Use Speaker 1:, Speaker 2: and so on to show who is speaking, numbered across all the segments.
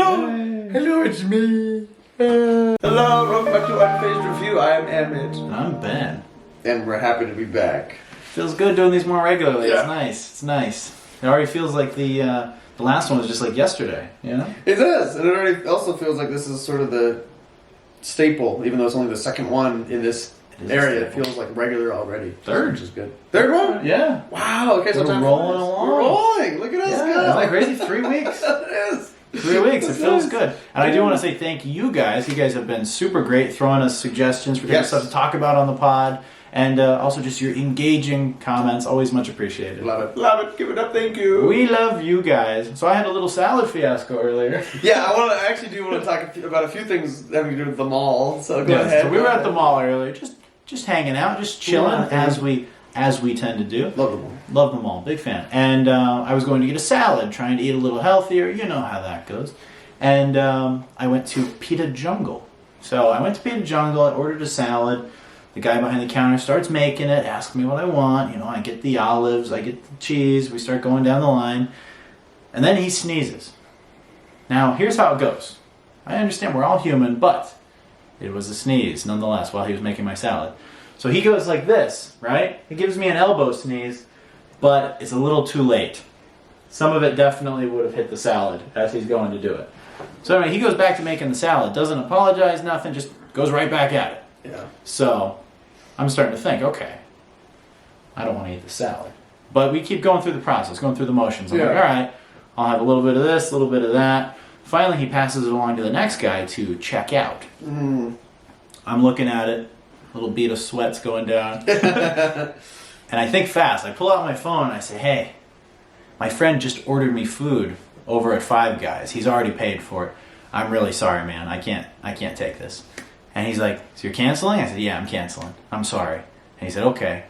Speaker 1: Hello! Hello, it's me. Hello, welcome back to Unfazed Review. I am Emmett.
Speaker 2: I'm Ben.
Speaker 1: And we're happy to be back.
Speaker 2: Feels good doing these more regularly.
Speaker 1: Yeah.
Speaker 2: It's nice. It's nice. It already feels like the last one was just like yesterday, you know?
Speaker 1: It does, and it already also feels like this is sort of the staple, even though it's only the second one in this area. It feels like regular already.
Speaker 2: Third.
Speaker 1: Which is good. Third one?
Speaker 2: Yeah.
Speaker 1: Wow, okay, so
Speaker 2: We're rolling along.
Speaker 1: We're rolling! Look at us go!
Speaker 2: Isn't that crazy? 3 weeks.
Speaker 1: It is.
Speaker 2: 3 weeks. It feels
Speaker 1: nice.
Speaker 2: good. And I do want to say thank you guys. You guys have been super great throwing us suggestions for different stuff to talk about on the pod. And also just your engaging comments. Always much appreciated.
Speaker 1: Love it. Love it. Give it up. Thank you.
Speaker 2: We love you guys. So I had a little salad fiasco earlier.
Speaker 1: Yeah, I actually do want to talk about a few things having to do with the mall. So go ahead.
Speaker 2: So we were at the mall earlier, just hanging out, just chilling as we tend to do.
Speaker 1: Love the mall.
Speaker 2: Love them all. Big fan. And I was going to get a salad, trying to eat a little healthier. You know how that goes. And I went to Pita Jungle. So I went to Pita Jungle. I ordered a salad. The guy behind the counter starts making it, asks me what I want. You know, I get the olives, I get the cheese. We start going down the line. And then he sneezes. Now, here's how it goes. I understand we're all human, but it was a sneeze, nonetheless, while he was making my salad. So he goes like this, right? He gives me an elbow sneeze, but it's a little too late. Some of it definitely would have hit the salad as he's going to do it. So anyway, he goes back to making the salad, doesn't apologize, nothing, just goes right back at it.
Speaker 1: Yeah.
Speaker 2: So I'm starting to think, okay, I don't want to eat the salad. But we keep going through the process, going through the motions. I'm like, all right, I'll have a little bit of this, a little bit of that. Finally, he passes it along to the next guy to check out.
Speaker 1: Mm.
Speaker 2: I'm looking at it, a little bead of sweat's going down. And I think fast. I pull out my phone and I say, hey, my friend just ordered me food over at Five Guys. He's already paid for it. I'm really sorry, man. I can't take this. And he's like, so you're canceling? I said, yeah, I'm canceling. I'm sorry. And he said, okay.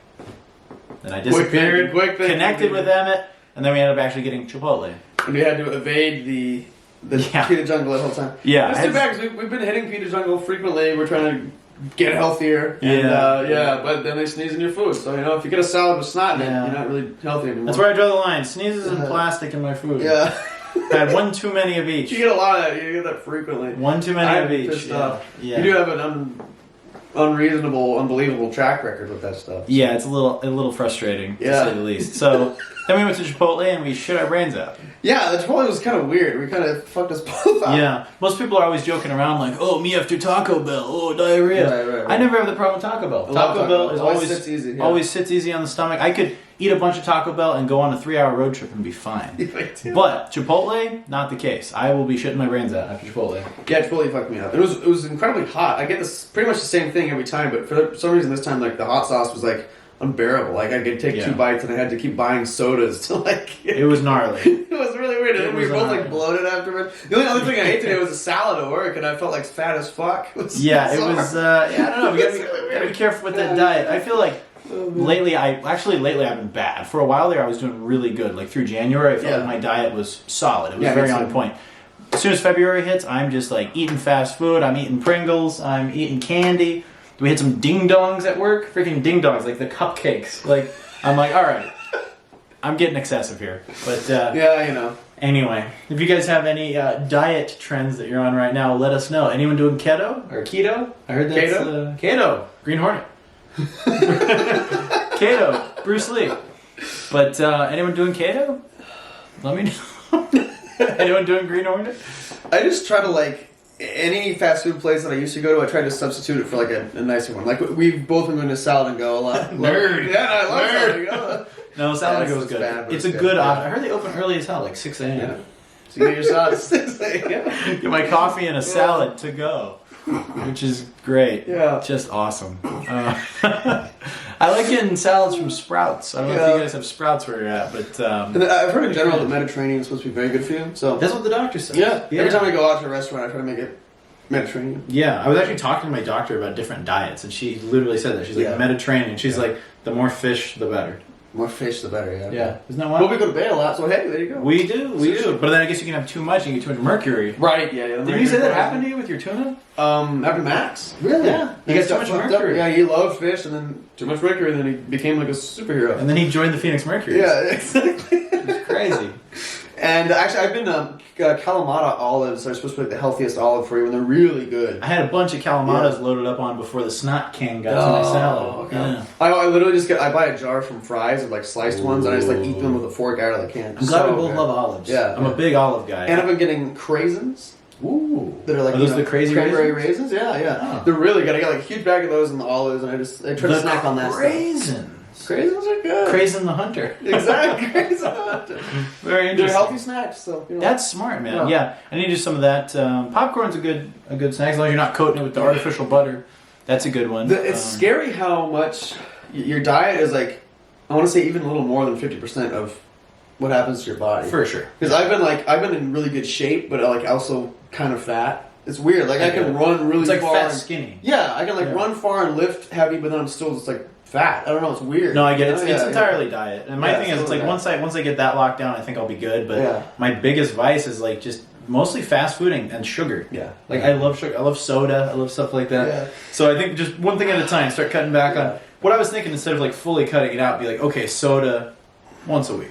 Speaker 2: Then I disappeared, connected with Emmett, and then we ended up actually getting Chipotle.
Speaker 1: And we had to evade the Pita Jungle that whole time.
Speaker 2: Yeah.
Speaker 1: It's too bad because we've been hitting Pita Jungle frequently. We're trying to get healthier. And, but then they sneeze in your food. So, you know, if you get a salad with snot in it, you're not really healthy anymore.
Speaker 2: That's where I draw the line. Sneezes and plastic in my food.
Speaker 1: Yeah.
Speaker 2: I had one too many of each.
Speaker 1: You get a lot of that. You get that frequently.
Speaker 2: One too many of each.
Speaker 1: Pissed off. Yeah. You do have an unreasonable, unbelievable track record with that stuff.
Speaker 2: Yeah, it's a little frustrating, to say the least. So then we went to Chipotle and we shit our brains out.
Speaker 1: Yeah, the Chipotle was kind of weird. We kind of fucked us both up.
Speaker 2: Yeah. Most people are always joking around like, oh, me after Taco Bell, oh, diarrhea. Right. I never have the problem with Taco Bell. Taco Bell is always sits easy. Yeah. Always sits easy on the stomach. I could eat a bunch of Taco Bell and go on a 3-hour road trip and be fine. But Chipotle, not the case. I will be shitting my brains out after Chipotle.
Speaker 1: Yeah, Chipotle fucked me up. It was incredibly hot. I get this pretty much the same thing every time, but for some reason this time, like, the hot sauce was like unbearable. Like, I could take 2 bites and I had to keep buying sodas to like.
Speaker 2: It was gnarly.
Speaker 1: It was really weird. And we were both like bloated afterwards. The only other thing I ate today was a salad at work, and I felt like fat as fuck. It was
Speaker 2: I don't know. We gotta be careful with that diet. I feel like lately I've been bad. For a while there, I was doing really good. Like through January, I felt like my diet was solid. It was very on point. As soon as February hits, I'm just like eating fast food. I'm eating Pringles. I'm eating candy. We had some ding dongs at work. Freaking ding dongs, like the cupcakes. Like I'm like, all right, I'm getting excessive here. But
Speaker 1: you know.
Speaker 2: Anyway, if you guys have any diet trends that you're on right now, let us know. Anyone doing keto or keto? I heard that's keto. Green Hornet. Keto. Bruce Lee. But anyone doing keto? Let me know. Anyone doing Green Hornet?
Speaker 1: I just try to like any fast food place that I used to go to. I try to substitute it for like a nicer one. Like we've both been going to Salad and Go a lot.
Speaker 2: Nerd.
Speaker 1: Yeah, I love Salad and Go.
Speaker 2: No, Salad and Go is good. It's a good option. I heard they open early as hell, like 6 a.m.
Speaker 1: Yeah. So you get your salad at 6 a.m.
Speaker 2: Get my coffee and a salad to go, which is great.
Speaker 1: Yeah.
Speaker 2: Just awesome. I like getting salads from Sprouts. I don't know if you guys have Sprouts where you're at, but
Speaker 1: I've heard in general that Mediterranean is supposed to be very good for you. So
Speaker 2: that's what the doctor says.
Speaker 1: Yeah. Every time I go out to a restaurant, I try to make it Mediterranean.
Speaker 2: Yeah, I was actually talking to my doctor about different diets, and she literally said that. She's like, Mediterranean. She's like, the more fish, the better.
Speaker 1: More fish, the better, yeah.
Speaker 2: Yeah. Isn't that why?
Speaker 1: Well, we go to bed a lot, so hey, there you go.
Speaker 2: We do. But then I guess you can have too much and you get too much mercury.
Speaker 1: Right, yeah.
Speaker 2: Did you say that happened to you with your tuna?
Speaker 1: After Max.
Speaker 2: Really? Yeah. He got too much mercury.
Speaker 1: Yeah, he loved fish, and then too much mercury, and then he became like a superhero.
Speaker 2: And then he joined the Phoenix Mercury.
Speaker 1: Yeah, exactly.
Speaker 2: It was crazy.
Speaker 1: And actually, I've been Kalamata olives are supposed to be like the healthiest olive for you, and they're really good.
Speaker 2: I had a bunch of Kalamatas loaded up on before the snot can got to my salad.
Speaker 1: Okay.
Speaker 2: Yeah.
Speaker 1: I literally just I buy a jar from Fry's of like sliced ones, and I just like eat them with a fork out of the can.
Speaker 2: I'm glad we both love olives.
Speaker 1: Yeah,
Speaker 2: I'm a big olive guy.
Speaker 1: And I've been getting craisins.
Speaker 2: Ooh,
Speaker 1: that are like
Speaker 2: those the crazy
Speaker 1: cranberry raisins? Yeah.
Speaker 2: Oh.
Speaker 1: They're really good. I got like a huge bag of those and the olives, and I try to snack on that stuff.
Speaker 2: Raisins.
Speaker 1: Craisins are good.
Speaker 2: Craisin the Hunter.
Speaker 1: Exactly. Craisin the Hunter.
Speaker 2: Very interesting.
Speaker 1: They're healthy snacks, so
Speaker 2: That's smart, man. Yeah, I need to do some of that. Popcorn's a good snack as long as you're not coating it with the artificial butter. That's a good one.
Speaker 1: It's scary how much your diet is like. I want to say even a little more than 50% of what happens to your body.
Speaker 2: For sure.
Speaker 1: Because I've been in really good shape, but like also kind of fat. It's weird. Like I can run really far.
Speaker 2: It's like fat skinny.
Speaker 1: Yeah, I can run far and lift heavy, but then I'm still just like fat. I don't know. It's weird.
Speaker 2: No, I get it. It's entirely diet. And my thing is, it's like
Speaker 1: diet.
Speaker 2: once I get that locked down, I think I'll be good. But my biggest vice is like just mostly fast food and sugar.
Speaker 1: Yeah.
Speaker 2: Like I love sugar. I love soda. I love stuff like that.
Speaker 1: Yeah.
Speaker 2: So I think just one thing at a time. Start cutting back on. What I was thinking, instead of like fully cutting it out, be like, okay, soda once a week.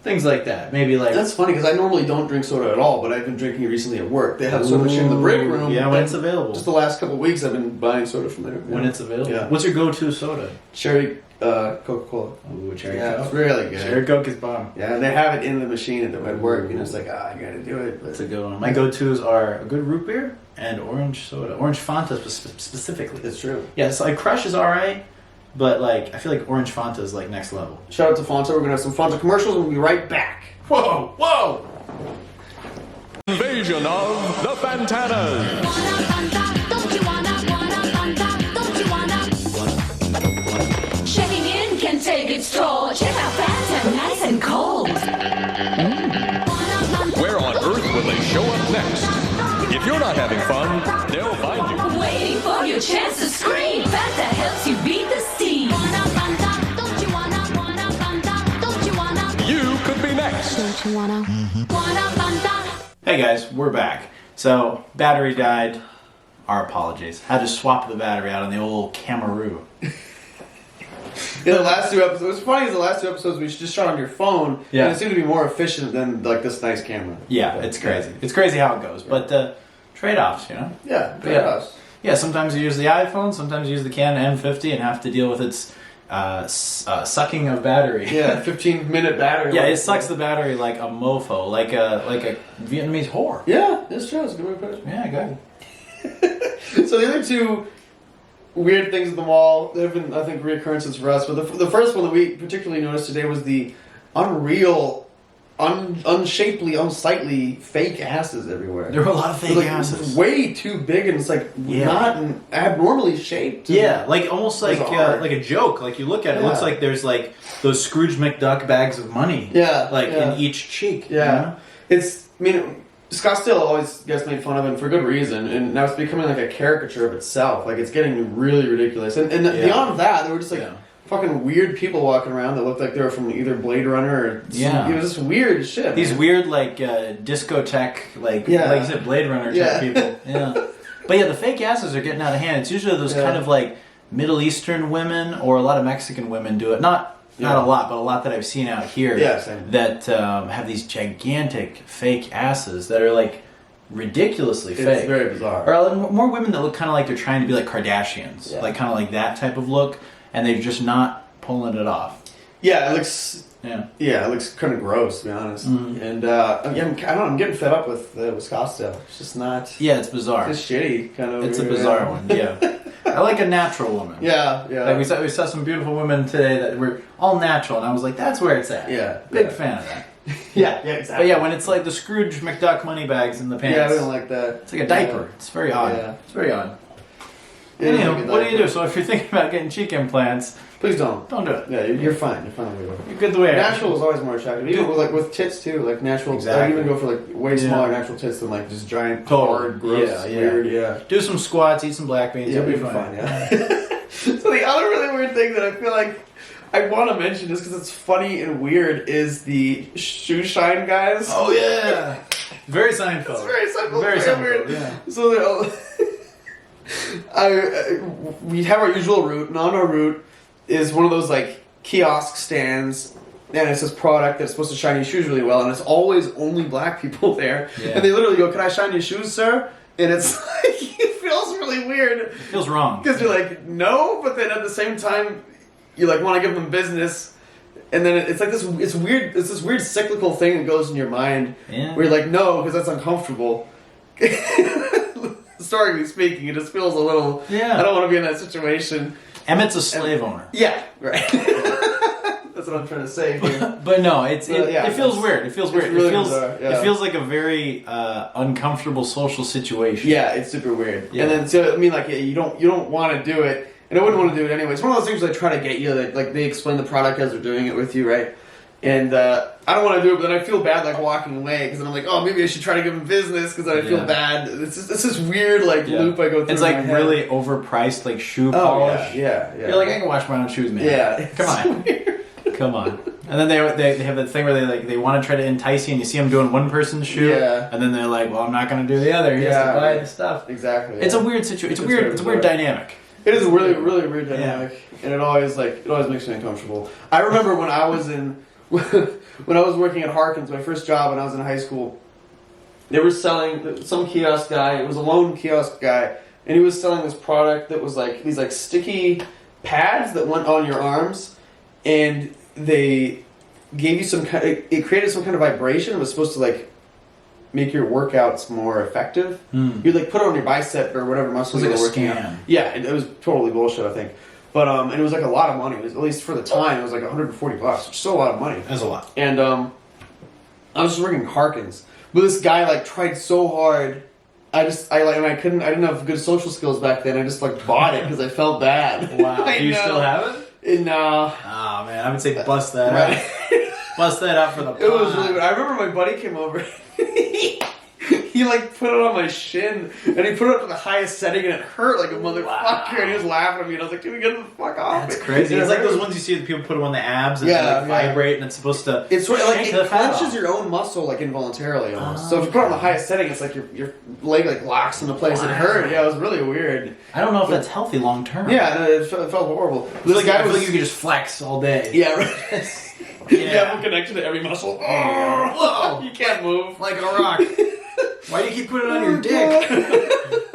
Speaker 2: Things like that. Maybe like...
Speaker 1: That's funny, because I normally don't drink soda at all, but I've been drinking it recently at work. They have soda machine in the break room.
Speaker 2: Yeah, when it's available.
Speaker 1: Just the last couple of weeks, I've been buying soda from there.
Speaker 2: When it's available.
Speaker 1: Yeah.
Speaker 2: What's your go-to soda?
Speaker 1: Cherry Coca-Cola.
Speaker 2: Ooh, cherry
Speaker 1: Coke.
Speaker 2: Coke.
Speaker 1: It's really good.
Speaker 2: Cherry Coke is bomb.
Speaker 1: Yeah, and they have it in the machine at work, and it's like, I gotta do it. But
Speaker 2: That's a good one. My go-tos are a good root beer and orange soda. Orange Fanta specifically.
Speaker 1: It's true.
Speaker 2: Yeah, so like Crush is alright, but like I feel like orange Fanta is like next level.
Speaker 1: Shout out to Fanta. We're gonna have some Fanta commercials, and we'll be right back.
Speaker 2: Whoa, whoa!
Speaker 3: Invasion of the Fantanas.
Speaker 4: Checking in can take its toll. Check out Fanta, nice and cold.
Speaker 3: Where on earth will they show up next? If you're not having fun, they'll find you.
Speaker 4: Waiting for your chance to scream. Fanta helps you beat the steam.
Speaker 3: You could be next.
Speaker 4: Don't you wanna? Wanna Fanta?
Speaker 2: Hey guys, we're back. So, battery died. Our apologies. Had to swap the battery out on the old Camaroo.
Speaker 1: Yeah, the last two episodes. What's funny is the last two episodes we just shot on your phone,
Speaker 2: Yeah.
Speaker 1: and it seemed to be more efficient than like this nice camera.
Speaker 2: Yeah, it's crazy. It's crazy how it goes. But trade-offs, you know?
Speaker 1: Yeah, trade-offs.
Speaker 2: Yeah, sometimes you use the iPhone, sometimes you use the Canon M50 and have to deal with its sucking of battery.
Speaker 1: Yeah, 15-minute battery.
Speaker 2: Yeah, it sucks the battery like a mofo, like a Vietnamese whore.
Speaker 1: Yeah, it's true. It's a good way to put it.
Speaker 2: Yeah, good.
Speaker 1: So the other two weird things at the mall, there have been, I think, reoccurrences for us. But the first one that we particularly noticed today was the unreal, unshapely, unsightly fake asses everywhere.
Speaker 2: There were a lot of fake
Speaker 1: They're, like,
Speaker 2: asses.
Speaker 1: way too big, and it's like not abnormally shaped.
Speaker 2: Yeah, like almost like
Speaker 1: bizarre.
Speaker 2: like a joke. Like you look at it, it looks like there's like those Scrooge McDuck bags of money.
Speaker 1: Yeah,
Speaker 2: like
Speaker 1: yeah.
Speaker 2: in each cheek.
Speaker 1: Yeah,
Speaker 2: you know?
Speaker 1: it's. I mean, Scottsdale always gets made fun of, and for good reason. And now it's becoming like a caricature of itself. Like it's getting really ridiculous. And beyond that, there were just like fucking weird people walking around that looked like they were from either Blade Runner or it was just weird shit.
Speaker 2: These
Speaker 1: man.
Speaker 2: weird like discotheque like you said Blade Runner type people. Yeah, but yeah, the fake asses are getting out of hand. It's usually those kind of like Middle Eastern women or a lot of Mexican women do it. Not a lot, but a lot that I've seen out here that have these gigantic fake asses that are like ridiculously fake.
Speaker 1: It's very bizarre.
Speaker 2: Or more women that look kind of like they're trying to be like Kardashians, like kind of like that type of look, and they're just not pulling it off.
Speaker 1: Yeah, it looks.
Speaker 2: Yeah,
Speaker 1: it looks kind of gross, to be honest.
Speaker 2: Mm-hmm.
Speaker 1: And I don't know. I'm getting fed up with Scottsdale. It's just not.
Speaker 2: Yeah, it's bizarre.
Speaker 1: It's shitty, kind of.
Speaker 2: It's a bizarre one. Yeah. I like a natural woman.
Speaker 1: Yeah.
Speaker 2: Like we saw some beautiful women today that were all natural, and I was like, that's where it's at.
Speaker 1: Yeah.
Speaker 2: Big fan of that.
Speaker 1: Yeah, exactly.
Speaker 2: But yeah, when it's like the Scrooge McDuck money bags in the pants.
Speaker 1: Yeah, I don't like that.
Speaker 2: It's like a diaper.
Speaker 1: Yeah.
Speaker 2: It's very odd.
Speaker 1: Yeah.
Speaker 2: It's very odd.
Speaker 1: Yeah,
Speaker 2: Anyway, what do you do? So if you're thinking about getting cheek implants,
Speaker 1: please don't.
Speaker 2: Don't do it.
Speaker 1: Yeah, you're fine. You're fine the way you are.
Speaker 2: You're good the way I am.
Speaker 1: Natural is always more attractive. Even with tits too, like natural.
Speaker 2: Exactly.
Speaker 1: I even go for like way smaller natural tits than like just giant, hard, gross, weird. Yeah.
Speaker 2: Do some squats, eat some black beans. You'll be fine.
Speaker 1: Yeah. So the other really weird thing that I feel like I want to mention just because it's funny and weird is the shoe shine guys.
Speaker 2: Oh yeah. Very Seinfeld.
Speaker 1: It's very Seinfeld.
Speaker 2: Very
Speaker 1: weird.
Speaker 2: Seinfeld. Yeah.
Speaker 1: So they're all we have our usual route, and on our route is one of those like kiosk stands and it's this product that's supposed to shine your shoes really well, and it's always only black people there.
Speaker 2: Yeah.
Speaker 1: And they literally go, "Can I shine your shoes, sir?" And it's like, it feels really weird.
Speaker 2: It feels wrong.
Speaker 1: Because you're like, no, but then at the same time, you like want to give them business. And then it's like this, it's this weird cyclical thing that goes in your mind.
Speaker 2: Yeah.
Speaker 1: Where you're like, no, because that's uncomfortable. Historically speaking, it just feels a little,
Speaker 2: Yeah.
Speaker 1: I don't want to be in that situation.
Speaker 2: Emmett's a slave owner.
Speaker 1: Yeah, right. That's what I'm trying to say here.
Speaker 2: But no, it feels weird. It feels weird.
Speaker 1: Really
Speaker 2: It feels
Speaker 1: bizarre, yeah.
Speaker 2: it feels like a very uncomfortable social situation.
Speaker 1: Yeah, it's super weird.
Speaker 2: Yeah.
Speaker 1: And then, so, I mean, like, you don't want to do it, and I wouldn't want to do it anyway. It's one of those things where they try to get you, like they explain the product as they're doing it with you, right? And I don't want to do it, but then I feel bad, like, walking away, because then I'm like, oh, maybe I should try to give them business, because then I feel bad. It's this weird, like, loop I go through.
Speaker 2: It's
Speaker 1: in
Speaker 2: like
Speaker 1: my head.
Speaker 2: really overpriced, like shoe
Speaker 1: Oh,
Speaker 2: polish.
Speaker 1: yeah.
Speaker 2: You're like, I can wash my own shoes, man.
Speaker 1: Yeah.
Speaker 2: Come on. Come on. And then they have that thing where they want to try to entice you, and you see them doing one person's shoe,
Speaker 1: Yeah.
Speaker 2: and then they're like, well, I'm not going to do the other. He has to buy the stuff.
Speaker 1: Exactly.
Speaker 2: It's a weird situation. It's a weird dynamic.
Speaker 1: It is a really weird dynamic, and it always makes me uncomfortable. I remember when I was when I was working at Harkins, my first job when I was in high school, they were selling some kiosk guy. It was a lone kiosk guy, and he was selling this product that was like these like sticky pads that went on your arms, and they gave you some kind. It created some kind of vibration. It was supposed to like make your workouts more effective. You'd like put it on your bicep or whatever muscle you were working on. Yeah, it was totally bullshit, I think. But and it was like a lot of money. It was, at least for the time, it was like $140, which is still a lot of money.
Speaker 2: That's a lot.
Speaker 1: And I was just working Harkins, but this guy like tried so hard. I didn't have good social skills back then. I just like bought it because I felt bad.
Speaker 2: Wow. Do you still have it?
Speaker 1: No.
Speaker 2: Oh man, I would say bust that out. Bust that out for the pod.
Speaker 1: It was really weird. I remember my buddy came over. He like put it on my shin, and he put it up to the highest setting, and it hurt like a motherfucker. Wow. And he was laughing at me, and I was like, "Dude, get the fuck off!"
Speaker 2: That's crazy. It's like those ones you see that people put them on the abs and they like vibrate, and it's supposed to.
Speaker 1: It's sort of like
Speaker 2: shake
Speaker 1: it
Speaker 2: the fat
Speaker 1: clenches
Speaker 2: off.
Speaker 1: your own muscle like involuntarily almost. So if you put it on the highest setting, it's like your leg like locks into place. It hurt. Yeah, it was really weird.
Speaker 2: I don't know if that's healthy long term.
Speaker 1: Yeah, no, it felt horrible.
Speaker 2: I feel like you could just flex all day.
Speaker 1: Yeah, right. You have a connection to every muscle. Oh, you can't move
Speaker 2: like a rock. Why do you keep putting it on your dick?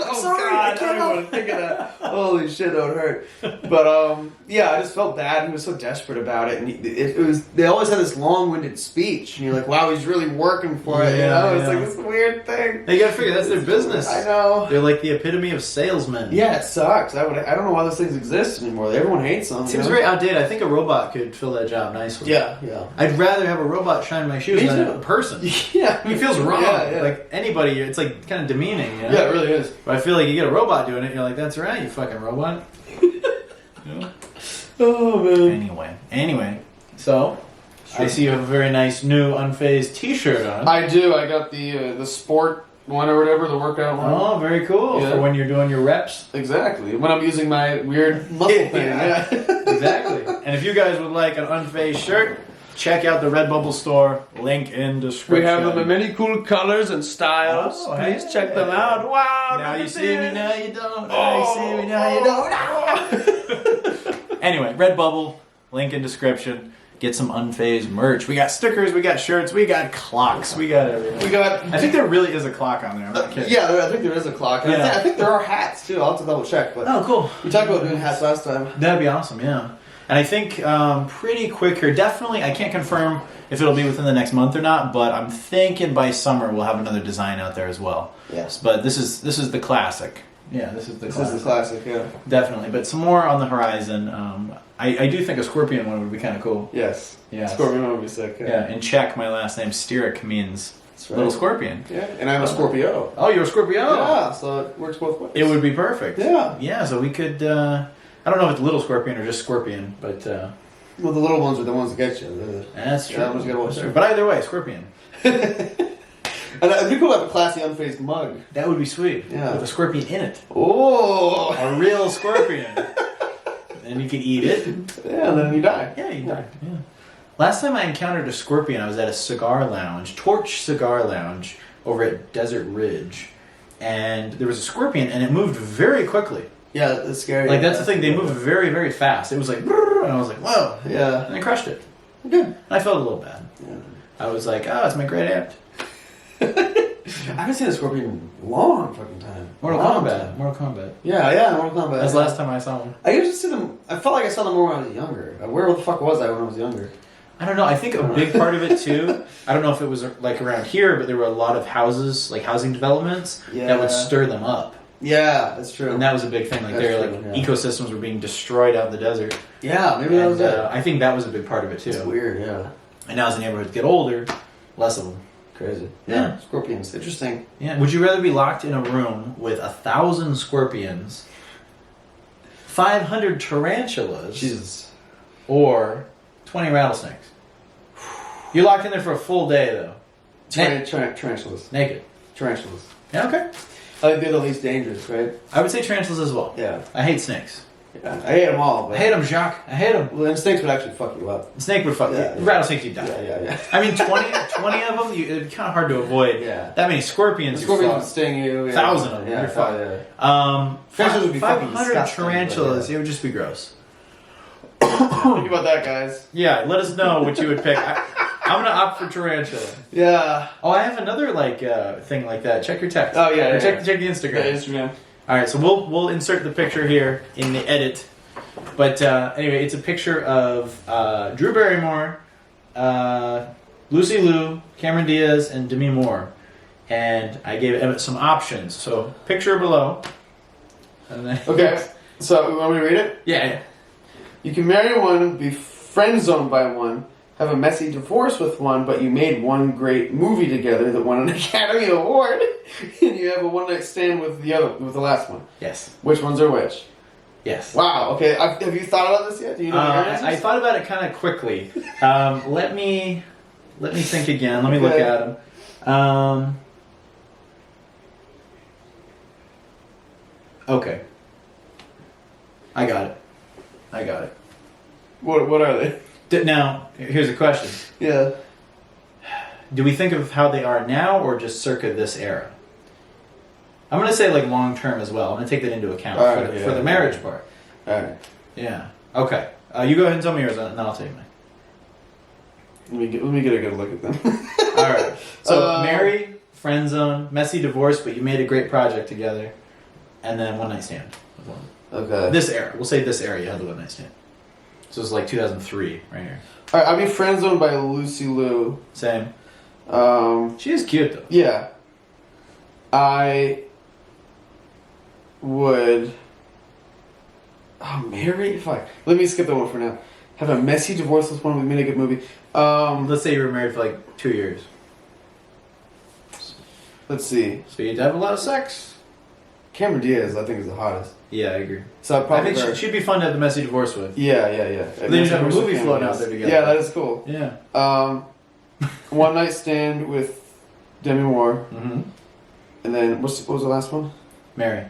Speaker 1: Oh sorry, God, I don't even want to think of that. Holy shit, that would hurt. But yeah, I just felt bad. He was so desperate about it, and it was. They always had this long-winded speech, and you're like, "Wow, he's really working for it." You know, it's like this weird thing.
Speaker 2: You gotta figure that's their business.
Speaker 1: I know.
Speaker 2: They're like the epitome of salesmen.
Speaker 1: Yeah, it sucks. I don't know why those things exist anymore. Everyone hates them.
Speaker 2: It seems very outdated. I think a robot could fill that job nicely.
Speaker 1: Yeah.
Speaker 2: I'd rather have a robot shine my shoes than a person.
Speaker 1: Yeah,
Speaker 2: I mean, it feels wrong.
Speaker 1: Yeah.
Speaker 2: Like anybody, it's like kind of demeaning. You know?
Speaker 1: Yeah, it really is.
Speaker 2: But I feel like you get a robot doing it, you're like, that's right, you fucking robot. You know?
Speaker 1: Oh man.
Speaker 2: Anyway, so I see you have a very nice new unfazed T-shirt on.
Speaker 1: I do. I got the sport one or whatever, the workout one.
Speaker 2: Oh, very cool.
Speaker 1: Yeah.
Speaker 2: For when you're doing your reps.
Speaker 1: Exactly. When I'm using my weird muscle thing. Yeah.
Speaker 2: Exactly. And if you guys would like an unfazed shirt, check out the Redbubble store. Link in description.
Speaker 1: We have them in many cool colors and styles.
Speaker 2: Oh,
Speaker 1: Please
Speaker 2: hey.
Speaker 1: check them out. Wow.
Speaker 2: Now you see me, now you don't. Now
Speaker 1: Oh.
Speaker 2: you see me, now you don't. Anyway, Redbubble, link in description. Get some unfazed merch. We got stickers, we got shirts, we got clocks, we got everything. I think there really is a clock on there. I'm not kidding.
Speaker 1: Yeah, I think there is a clock. And
Speaker 2: Yeah.
Speaker 1: I think there are hats too. I'll have to double check. But
Speaker 2: Oh, cool.
Speaker 1: we talked about doing hats last time.
Speaker 2: That'd be awesome, yeah. And I think pretty quick here, definitely, I can't confirm if it'll be within the next month or not, but I'm thinking by summer we'll have another design out there as well.
Speaker 1: Yes.
Speaker 2: But this is the classic. Yeah, this is the
Speaker 1: This
Speaker 2: classic.
Speaker 1: is the classic, yeah.
Speaker 2: Definitely. But some more on the horizon. I do think a scorpion one would be kind of cool.
Speaker 1: Yes.
Speaker 2: Yeah.
Speaker 1: Scorpion would be sick.
Speaker 2: Yeah, in Czech, my last name, Styrik, means
Speaker 1: That's right.
Speaker 2: little scorpion.
Speaker 1: Yeah, and I'm a Scorpio.
Speaker 2: Oh, you're a Scorpio?
Speaker 1: Yeah, so it works both ways.
Speaker 2: It would be perfect.
Speaker 1: Yeah.
Speaker 2: Yeah, so we could, I don't know if it's little scorpion or just scorpion, but...
Speaker 1: Well, the little ones are the ones that get you.
Speaker 2: That's true.
Speaker 1: Yeah, that one's gotta watch
Speaker 2: That's true.
Speaker 1: out.
Speaker 2: But either way, scorpion.
Speaker 1: And it'd be cool to have a classy unfazed mug.
Speaker 2: That would be sweet.
Speaker 1: Yeah.
Speaker 2: With a scorpion in it.
Speaker 1: Oh!
Speaker 2: A real scorpion. And you could eat it.
Speaker 1: Yeah, and then you die.
Speaker 2: Yeah, you die. Yeah. Last time I encountered a scorpion, I was at a cigar lounge, Torch Cigar Lounge, over at Desert Ridge. And there was a scorpion, and it moved very quickly.
Speaker 1: Yeah, that's scary.
Speaker 2: Like, that's the thing. They moved very, very fast. It was like, brrr, and I was like, whoa.
Speaker 1: Yeah.
Speaker 2: And I crushed it.
Speaker 1: Good.
Speaker 2: I felt a little bad.
Speaker 1: Yeah.
Speaker 2: I was like, oh, it's my great aunt.
Speaker 1: I haven't seen a scorpion in a long fucking time.
Speaker 2: Mortal
Speaker 1: Long
Speaker 2: Kombat.
Speaker 1: time.
Speaker 2: Mortal Kombat.
Speaker 1: Yeah, Mortal Kombat.
Speaker 2: That's the last time I saw one.
Speaker 1: I used to see them. I felt like I saw them more when I was younger. Where the fuck was I when I was younger?
Speaker 2: I don't know. I think a big part of it too. I don't know if it was like around here, but there were a lot of houses, like housing developments, that would stir them up.
Speaker 1: Yeah, that's true.
Speaker 2: And that was a big thing. Like ecosystems were being destroyed out in the desert.
Speaker 1: Yeah, maybe that was it.
Speaker 2: I think that was a big part of it too.
Speaker 1: It's weird, yeah.
Speaker 2: And now as the neighborhoods get older, less of them.
Speaker 1: Crazy.
Speaker 2: Yeah.
Speaker 1: Scorpions, interesting.
Speaker 2: Yeah. Would you rather be locked in a room with 1,000 scorpions, 500 tarantulas,
Speaker 1: Jesus,
Speaker 2: or 20 rattlesnakes? You're locked in there for a full day though.
Speaker 1: tarantulas.
Speaker 2: Naked.
Speaker 1: Tarantulas.
Speaker 2: Yeah. Okay.
Speaker 1: I think they're the least dangerous, right?
Speaker 2: I would say tarantulas as well.
Speaker 1: Yeah.
Speaker 2: I hate snakes.
Speaker 1: Yeah. I hate them all. But
Speaker 2: I hate them, Jacques. I hate them.
Speaker 1: Well, then snakes would actually fuck you up.
Speaker 2: Snake would fuck you. Rattlesnakes, you'd die.
Speaker 1: Yeah.
Speaker 2: I mean, 20 of them, it'd be kind of hard to avoid.
Speaker 1: Yeah.
Speaker 2: That many scorpions,
Speaker 1: Scorpions would sting you.
Speaker 2: 1,000 of them. You're fucked.
Speaker 1: Tarantulas would be fucking
Speaker 2: 500
Speaker 1: disgusting,
Speaker 2: tarantulas,
Speaker 1: but
Speaker 2: it would just be gross.
Speaker 1: Think about that, guys.
Speaker 2: Yeah, let us know what you would pick. I'm gonna opt for tarantula.
Speaker 1: Yeah.
Speaker 2: Oh, I have another thing like that. Check your text.
Speaker 1: Oh yeah.
Speaker 2: Or check the Instagram.
Speaker 1: Yeah, Instagram.
Speaker 2: All right, so we'll insert the picture here in the edit. But anyway, it's a picture of Drew Barrymore, Lucy Liu, Cameron Diaz, and Demi Moore. And I gave Emmett some options. So picture below. And then
Speaker 1: Okay. So you want me to read it?
Speaker 2: Yeah.
Speaker 1: You can marry one, be friend zoned by one, have a messy divorce with one, but you made one great movie together that won an Academy Award, and you have a one night stand with the last one.
Speaker 2: Yes.
Speaker 1: Which ones are which?
Speaker 2: Yes.
Speaker 1: Wow. Okay. Have you thought about this yet? Do you know your answers?
Speaker 2: I thought about it kind of quickly. Let me think again. Let me look at them. Okay. I got it.
Speaker 1: What are they?
Speaker 2: Now, here's a question.
Speaker 1: Yeah.
Speaker 2: Do we think of how they are now or just circa this era? I'm going to say like long term as well. I'm going to take that into account for the marriage part.
Speaker 1: Alright.
Speaker 2: Yeah. Okay. You go ahead and tell me yours and then I'll tell you mine.
Speaker 1: Let me get a good look at them.
Speaker 2: Alright. So, marry, friend zone, messy divorce, but you made a great project together, and then one night stand with one.
Speaker 1: Okay.
Speaker 2: This era. We'll say this era you had the one night stand. So it's like 2003 right here.
Speaker 1: Alright, I'll be friend zoned by Lucy Liu.
Speaker 2: Same.
Speaker 1: She
Speaker 2: is cute though.
Speaker 1: Yeah. I would... Oh, marry? Fuck. Let me skip that one for now. Have a messy divorce with one, we made a good movie.
Speaker 2: Let's say you were married for like 2 years.
Speaker 1: Let's see.
Speaker 2: So you'd have a lot of sex.
Speaker 1: Cameron Diaz, I think, is the hottest.
Speaker 2: Yeah, I agree.
Speaker 1: So I'd
Speaker 2: I
Speaker 1: probably
Speaker 2: think she'd be fun to have the messy divorce with.
Speaker 1: Yeah.
Speaker 2: But then you'd have a movie floating out there together.
Speaker 1: Yeah, that is cool.
Speaker 2: Yeah.
Speaker 1: One night stand with Demi Moore.
Speaker 2: Mm-hmm.
Speaker 1: And then, what was the last one?
Speaker 2: Marry.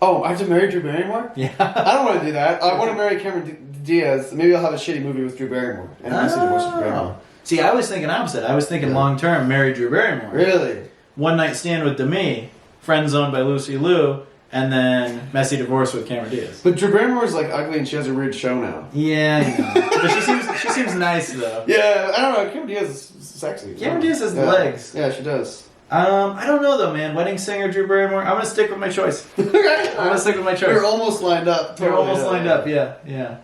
Speaker 1: Oh, I have to marry Drew Barrymore?
Speaker 2: Yeah.
Speaker 1: I don't want to do that. I want to marry Cameron Diaz. Maybe I'll have a shitty movie with Drew Barrymore. And messy divorce with Drew Barrymore.
Speaker 2: See, I was thinking opposite. I was thinking long term, marry Drew Barrymore.
Speaker 1: Really?
Speaker 2: One night stand with Demi, friend zoned by Lucy Liu, and then messy divorce with Cameron Diaz.
Speaker 1: But Drew Barrymore is like ugly and she has a weird show now.
Speaker 2: Yeah, I know. But she seems nice though.
Speaker 1: Yeah, I don't know. Cameron Diaz is sexy.
Speaker 2: Cameron Diaz has legs.
Speaker 1: Yeah, she does.
Speaker 2: I don't know though, man. Wedding singer Drew Barrymore. I'm gonna stick with my choice. I'm gonna stick with my choice.
Speaker 1: We're almost lined up.
Speaker 2: We're almost lined up. Yeah.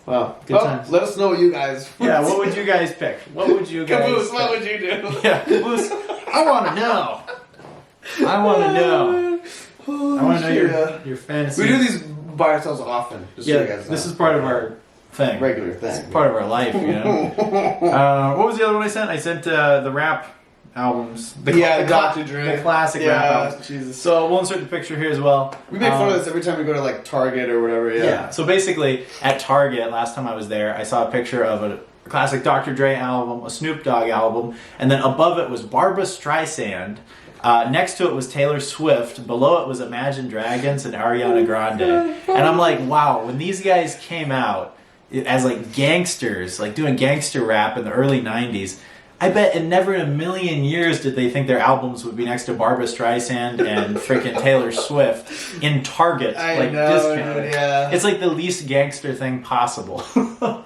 Speaker 1: Wow.
Speaker 2: Good times.
Speaker 1: Let us know what you guys.
Speaker 2: Yeah. What would you guys pick? What would you guys?
Speaker 1: Caboose, what would you do?
Speaker 2: Yeah, Caboose. I want to know. I want to know. I want to know your fantasy.
Speaker 1: We do these by ourselves often. Just so you guys know.
Speaker 2: This is part of our thing.
Speaker 1: Regular thing.
Speaker 2: It's part of our life, you know. What was the other one I sent? I sent the rap albums. The
Speaker 1: Dr. Dre.
Speaker 2: The classic rap albums.
Speaker 1: Jesus.
Speaker 2: So we'll insert the picture here as well.
Speaker 1: We make fun of this every time we go to like Target or whatever.
Speaker 2: Yeah. So basically, at Target, last time I was there, I saw a picture of a classic Dr. Dre album, a Snoop Dogg album, and then above it was Barbra Streisand. Next to it was Taylor Swift. Below it was Imagine Dragons and Ariana Grande. And I'm like, wow, when these guys came out as like gangsters, like doing gangster rap in the early 90s, I bet and never in a million years did they think their albums would be next to Barbra Streisand and freaking Taylor Swift in Target, discounted.
Speaker 1: Yeah.
Speaker 2: It's like the least gangster thing possible.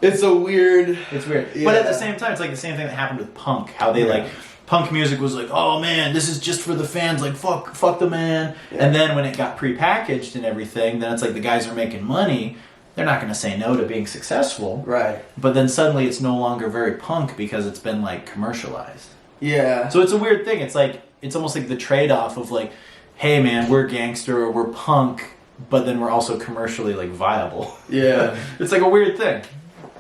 Speaker 1: It's weird.
Speaker 2: It's weird.
Speaker 1: Yeah.
Speaker 2: But at the same time, it's like the same thing that happened with punk. How they punk music was like, oh man, this is just for the fans, like fuck the man. Yeah. And then when it got prepackaged and everything, then it's like the guys are making money. They're not going to say no to being successful.
Speaker 1: Right.
Speaker 2: But then suddenly it's no longer very punk because it's been like commercialized.
Speaker 1: Yeah.
Speaker 2: So it's a weird thing. It's like, it's almost like the trade-off of like, hey man, we're gangster or we're punk, but then we're also commercially like viable.
Speaker 1: Yeah.
Speaker 2: It's like a weird thing.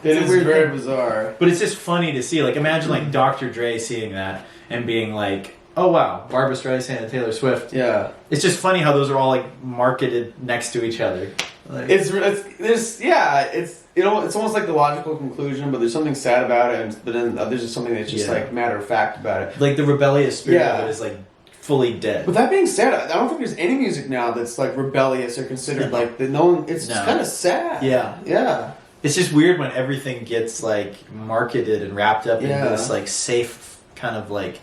Speaker 1: It's very bizarre.
Speaker 2: But it's just funny to see. Like, imagine like Dr. Dre seeing that and being like, oh wow, Barbra Streisand and Taylor Swift.
Speaker 1: Yeah.
Speaker 2: It's just funny how those are all like marketed next to each other. Like,
Speaker 1: it's almost like the logical conclusion, but there's something sad about it, but then there's just something that's just like matter of fact about it.
Speaker 2: Like the rebellious spirit of it is like fully dead.
Speaker 1: But that being said, I don't think there's any music now that's like rebellious or considered like the known. It's just kind of sad.
Speaker 2: Yeah,
Speaker 1: yeah.
Speaker 2: It's just weird when everything gets like marketed and wrapped up into this like safe kind of like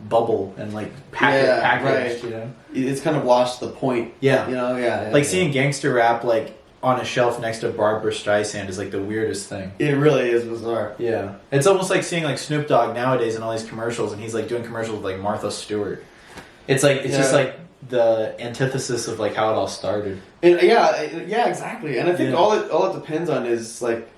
Speaker 2: bubble and like packaged.
Speaker 1: Right.
Speaker 2: You know,
Speaker 1: it's kind of lost the point.
Speaker 2: Yeah,
Speaker 1: you know,
Speaker 2: like seeing gangster rap like on a shelf next to Barbra Streisand is like the weirdest thing.
Speaker 1: It really is bizarre.
Speaker 2: Yeah, it's almost like seeing like Snoop Dogg nowadays in all these commercials, and he's like doing commercials with like Martha Stewart. It's like it's just like the antithesis of like how it all started.
Speaker 1: And, yeah, exactly. And I think all it depends on is like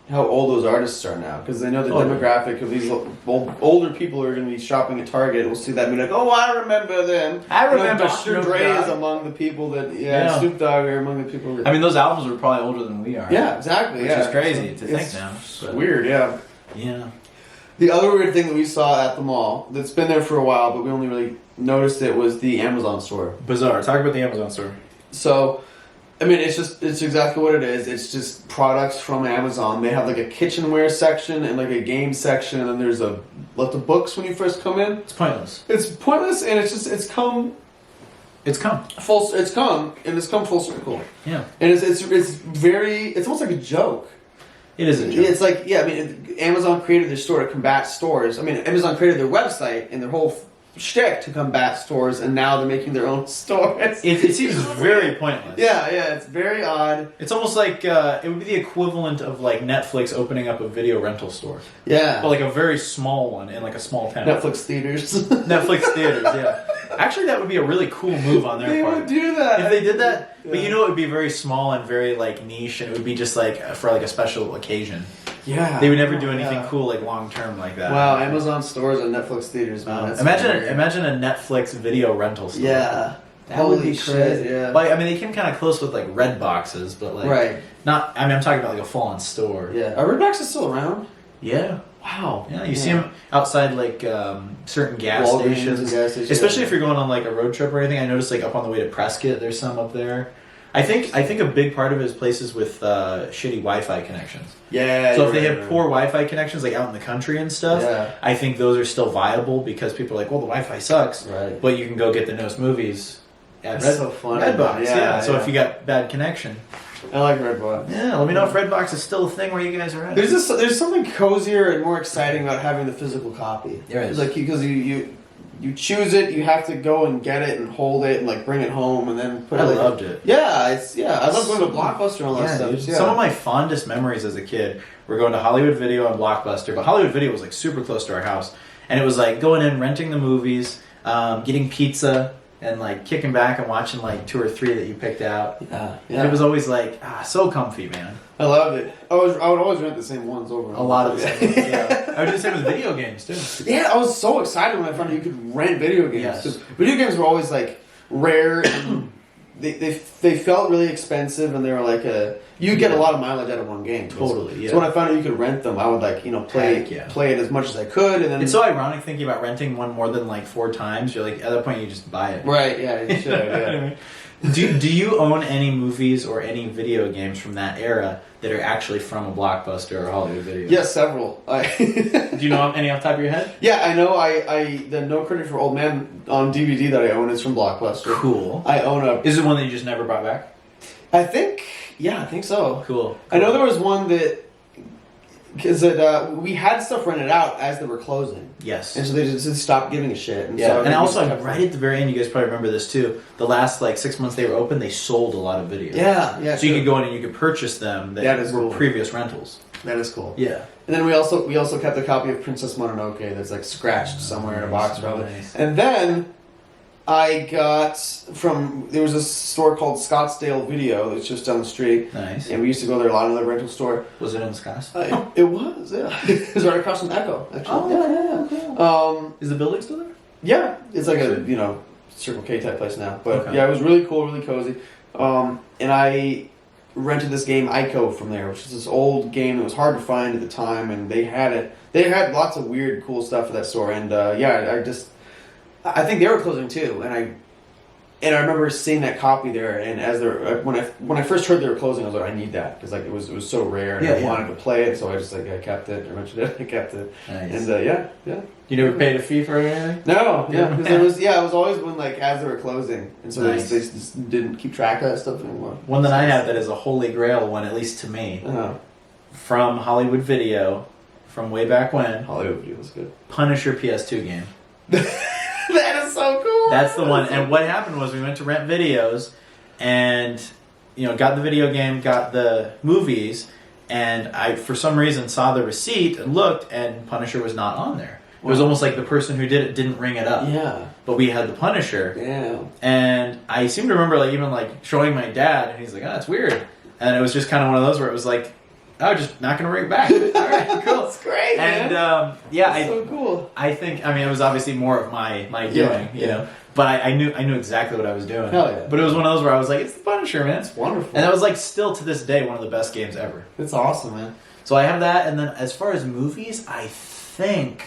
Speaker 1: how old those artists are now, because they know the demographic of these older people who are going to be shopping at Target will see that and be like, oh, I remember them.
Speaker 2: I remember
Speaker 1: Dr. Dre is among the people that, Snoop Dogg are among the people.
Speaker 2: I mean, those albums were probably older than we are.
Speaker 1: Yeah, exactly.
Speaker 2: Which is crazy to think now.
Speaker 1: It's weird, yeah.
Speaker 2: Yeah.
Speaker 1: The other weird thing that we saw at the mall that's been there for a while, but we only really noticed it, was the Amazon store.
Speaker 2: Bizarre. Talk about the Amazon store.
Speaker 1: So, I mean, it's exactly what it is. It's just products from Amazon. They have like a kitchenware section and like a game section, and then there's a lot of books when you first come in.
Speaker 2: It's pointless.
Speaker 1: It's pointless, and it's come full circle.
Speaker 2: Yeah.
Speaker 1: And it's almost like a joke.
Speaker 2: It is a joke.
Speaker 1: It's like, I mean, Amazon created their store to combat stores. I mean, Amazon created their website and their whole shtick to combat stores, and now they're making their own stores.
Speaker 2: It seems very pointless.
Speaker 1: Yeah, it's very odd.
Speaker 2: It's almost like it would be the equivalent of like Netflix opening up a video rental store.
Speaker 1: Yeah.
Speaker 2: But like a very small one in like a small town.
Speaker 1: Netflix theaters.
Speaker 2: Netflix theaters, yeah. Actually, that would be a really cool move on their part.
Speaker 1: They would do that.
Speaker 2: If they did that, but you know it would be very small and very like niche, and it would be just like for like a special occasion.
Speaker 1: Yeah.
Speaker 2: They would never do anything cool like long term like that.
Speaker 1: Wow, Amazon stores and Netflix theaters, man.
Speaker 2: Imagine a Netflix video rental store.
Speaker 1: Yeah.
Speaker 2: That would be crazy.
Speaker 1: Yeah.
Speaker 2: Like, I mean, they came kind of close with like Red Boxes, but like not. I mean, I'm talking about like a full-on store.
Speaker 1: Yeah. Are Red Boxes still around?
Speaker 2: Yeah.
Speaker 1: Wow.
Speaker 2: Yeah, you see them outside like certain gas stations, especially if you're going on like a road trip or anything. I noticed like up on the way to Prescott, there's some up there. I think a big part of it is places with shitty Wi-Fi connections.
Speaker 1: Yeah.
Speaker 2: So if they have poor Wi-Fi connections, like out in the country and stuff, I think those are still viable because people are like, well, the Wi-Fi sucks, but you can go get the newest movies at Redbox. Yeah. So if you got bad connection.
Speaker 1: I like Redbox.
Speaker 2: Yeah, let me know if Redbox is still a thing where you guys are at.
Speaker 1: There's something cozier and more exciting about having the physical copy.
Speaker 2: There is.
Speaker 1: Like because you choose it, you have to go and get it and hold it and like bring it home and then put it. I
Speaker 2: loved it.
Speaker 1: Yeah, I love going to Blockbuster and all that stuff.
Speaker 2: Dude, some of my fondest memories as a kid were going to Hollywood Video and Blockbuster, but Hollywood Video was like super close to our house, and it was like going in, renting the movies, getting pizza, and like kicking back and watching like 2 or 3 that you picked out. Yeah. It was always like so comfy, man.
Speaker 1: I loved it. I would always rent the same ones over and over.
Speaker 2: A lot of the same ones, yeah. I would do the same with video games too.
Speaker 1: Yeah, I was so excited when I found out you could rent video games. Because video games were always like rare and they felt really expensive, and they were like you get a lot of mileage out of one game.
Speaker 2: Totally, yeah.
Speaker 1: So when I found out you could rent them, I would like play it as much as I could, and then
Speaker 2: it's so ironic thinking about renting one more than like 4 times. You're like at that point you just buy it.
Speaker 1: Right? Yeah, you should. Yeah.
Speaker 2: Do you own any movies or any video games from that era that are actually from a Blockbuster or Hollywood Video?
Speaker 1: Yes, several.
Speaker 2: Do you know any off the top of your head?
Speaker 1: Yeah, I know. The No Credit for Old Men on DVD that I own is from Blockbuster.
Speaker 2: Cool.
Speaker 1: I own a.
Speaker 2: Is it one that you just never brought back?
Speaker 1: I think so.
Speaker 2: Cool.
Speaker 1: I know there was one that Because we had stuff rented out as they were closing.
Speaker 2: Yes.
Speaker 1: And so they just stopped giving a shit. And
Speaker 2: Yeah,
Speaker 1: so
Speaker 2: and also right at the very end, you guys probably remember this too. The last 6 months they were open, they sold a lot of videos.
Speaker 1: Yeah.
Speaker 2: So you could go in and you could purchase them that
Speaker 1: is
Speaker 2: were
Speaker 1: cool.
Speaker 2: previous rentals.
Speaker 1: That is cool.
Speaker 2: Yeah.
Speaker 1: And then we also kept a copy of Princess Mononoke that's like scratched somewhere in a box probably.
Speaker 2: Nice.
Speaker 1: And then I got there was a store called Scottsdale Video that's just down the street.
Speaker 2: Nice.
Speaker 1: And we used to go there a lot in the rental store.
Speaker 2: Was it in Scottsdale?
Speaker 1: It was, yeah. It was right across from Echo, actually.
Speaker 2: Oh, yeah. Cool. Is the building still there?
Speaker 1: Yeah, it's like a Circle K type place now. But
Speaker 2: Okay.
Speaker 1: yeah, it was really cool, really cozy. And I rented this game Ico from there, which is this old game that was hard to find at the time, and they had it. They had lots of weird, cool stuff at that store, and I think they were closing too, and I remember seeing that copy there, and as when I first heard they were closing, I was like, I need that because it was so rare, and I wanted to play it, so I just I kept it. I mentioned it, I kept it,
Speaker 2: Nice.
Speaker 1: and yeah.
Speaker 2: You never paid a fee for it or anything?
Speaker 1: No, because it was always when as they were closing, and so
Speaker 2: Nice.
Speaker 1: they just didn't keep track of that stuff anymore.
Speaker 2: One that I have that is a holy grail one, at least to me, from Hollywood Video, from way back when.
Speaker 1: Hollywood Video was good.
Speaker 2: Punisher PS2 game.
Speaker 1: That is so cool.
Speaker 2: That's the one. And what happened was we went to rent videos, and got the video game, got the movies, and I for some reason saw the receipt and looked, and Punisher was not on there. It was almost like the person who did it didn't ring it up.
Speaker 1: Yeah.
Speaker 2: But we had the Punisher.
Speaker 1: Yeah.
Speaker 2: And I seem to remember even showing my dad, and he's like, "Oh, that's weird." And it was just kind of one of those where it was like, "Oh, just not going to ring back." All right, cool.
Speaker 1: That's great, man.
Speaker 2: And
Speaker 1: That's so cool.
Speaker 2: I think it was obviously more of my doing, But I knew exactly what I was doing.
Speaker 1: Hell yeah.
Speaker 2: But it was one of those where I was like, it's the Punisher, man.
Speaker 1: It's wonderful.
Speaker 2: And that was still to this day one of the best games ever.
Speaker 1: It's awesome, man.
Speaker 2: So I have that, and then as far as movies, I think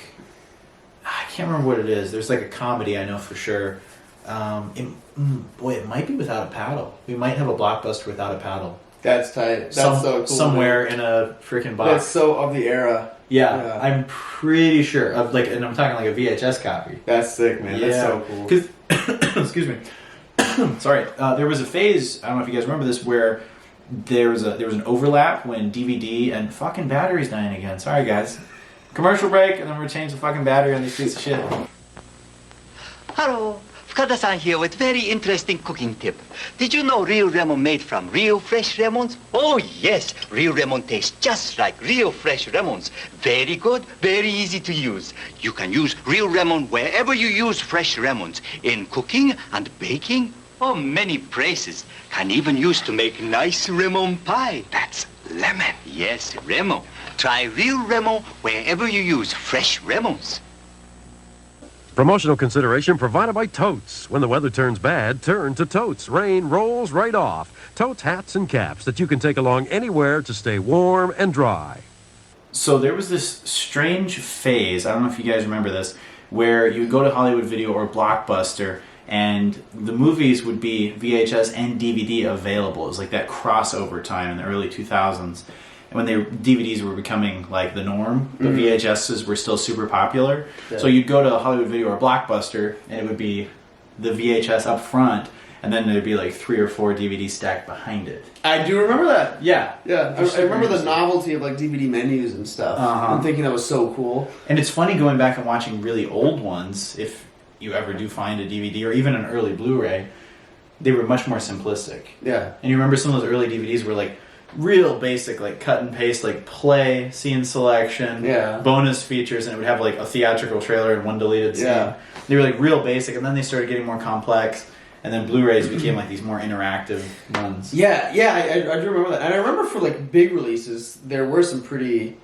Speaker 2: I can't remember what it is. There's a comedy I know for sure. It might be Without a Paddle. We might have a Blockbuster Without a Paddle.
Speaker 1: That's tight. That's so cool.
Speaker 2: Somewhere in a freaking box.
Speaker 1: That's so of the era.
Speaker 2: Yeah, I'm pretty sure of and I'm talking a VHS copy.
Speaker 1: That's sick, man.
Speaker 2: Yeah.
Speaker 1: That's so cool.
Speaker 2: Because, excuse me, sorry. There was a phase. I don't know if you guys remember this, where there was an overlap when DVD and fucking battery's dying again. Sorry, guys. Commercial break, and then we're change the fucking battery on these pieces of shit.
Speaker 5: Hello, Fukada-san here with very interesting cooking tip. Did you know real lemon made from real fresh lemons? Oh yes, real lemon tastes just like real fresh lemons. Very good, very easy to use. You can use real lemon wherever you use fresh lemons. In cooking and baking, many places. Can even use to make nice lemon pie. That's lemon. Yes, lemon. Try real lemon wherever you use fresh lemons.
Speaker 6: Promotional consideration provided by Totes. When the weather turns bad, turn to Totes. Rain rolls right off. Totes hats and caps that you can take along anywhere to stay warm and dry.
Speaker 2: So there was this strange phase, I don't know if you guys remember this, where you would go to Hollywood Video or Blockbuster, and the movies would be VHS and DVD available. It was that crossover time in the early 2000s. When DVDs were becoming the norm, but VHSs were still super popular. Yeah. So you'd go to Hollywood Video or Blockbuster, and it would be the VHS up front, and then there'd be 3 or 4 DVDs stacked behind it.
Speaker 1: I do remember that.
Speaker 2: Yeah.
Speaker 1: Yeah. I remember the novelty of DVD menus and stuff. I'm thinking that was so cool.
Speaker 2: And it's funny going back and watching really old ones, if you ever do find a DVD or even an early Blu-ray, they were much more simplistic.
Speaker 1: Yeah.
Speaker 2: And you remember some of those early DVDs were real basic, cut and paste, play, scene selection, bonus features, and it would have a theatrical trailer and one deleted scene. Yeah. They were real basic, and then they started getting more complex, and then Blu-rays became these more interactive ones.
Speaker 1: Yeah, I do remember that. And I remember for big releases, there were some pretty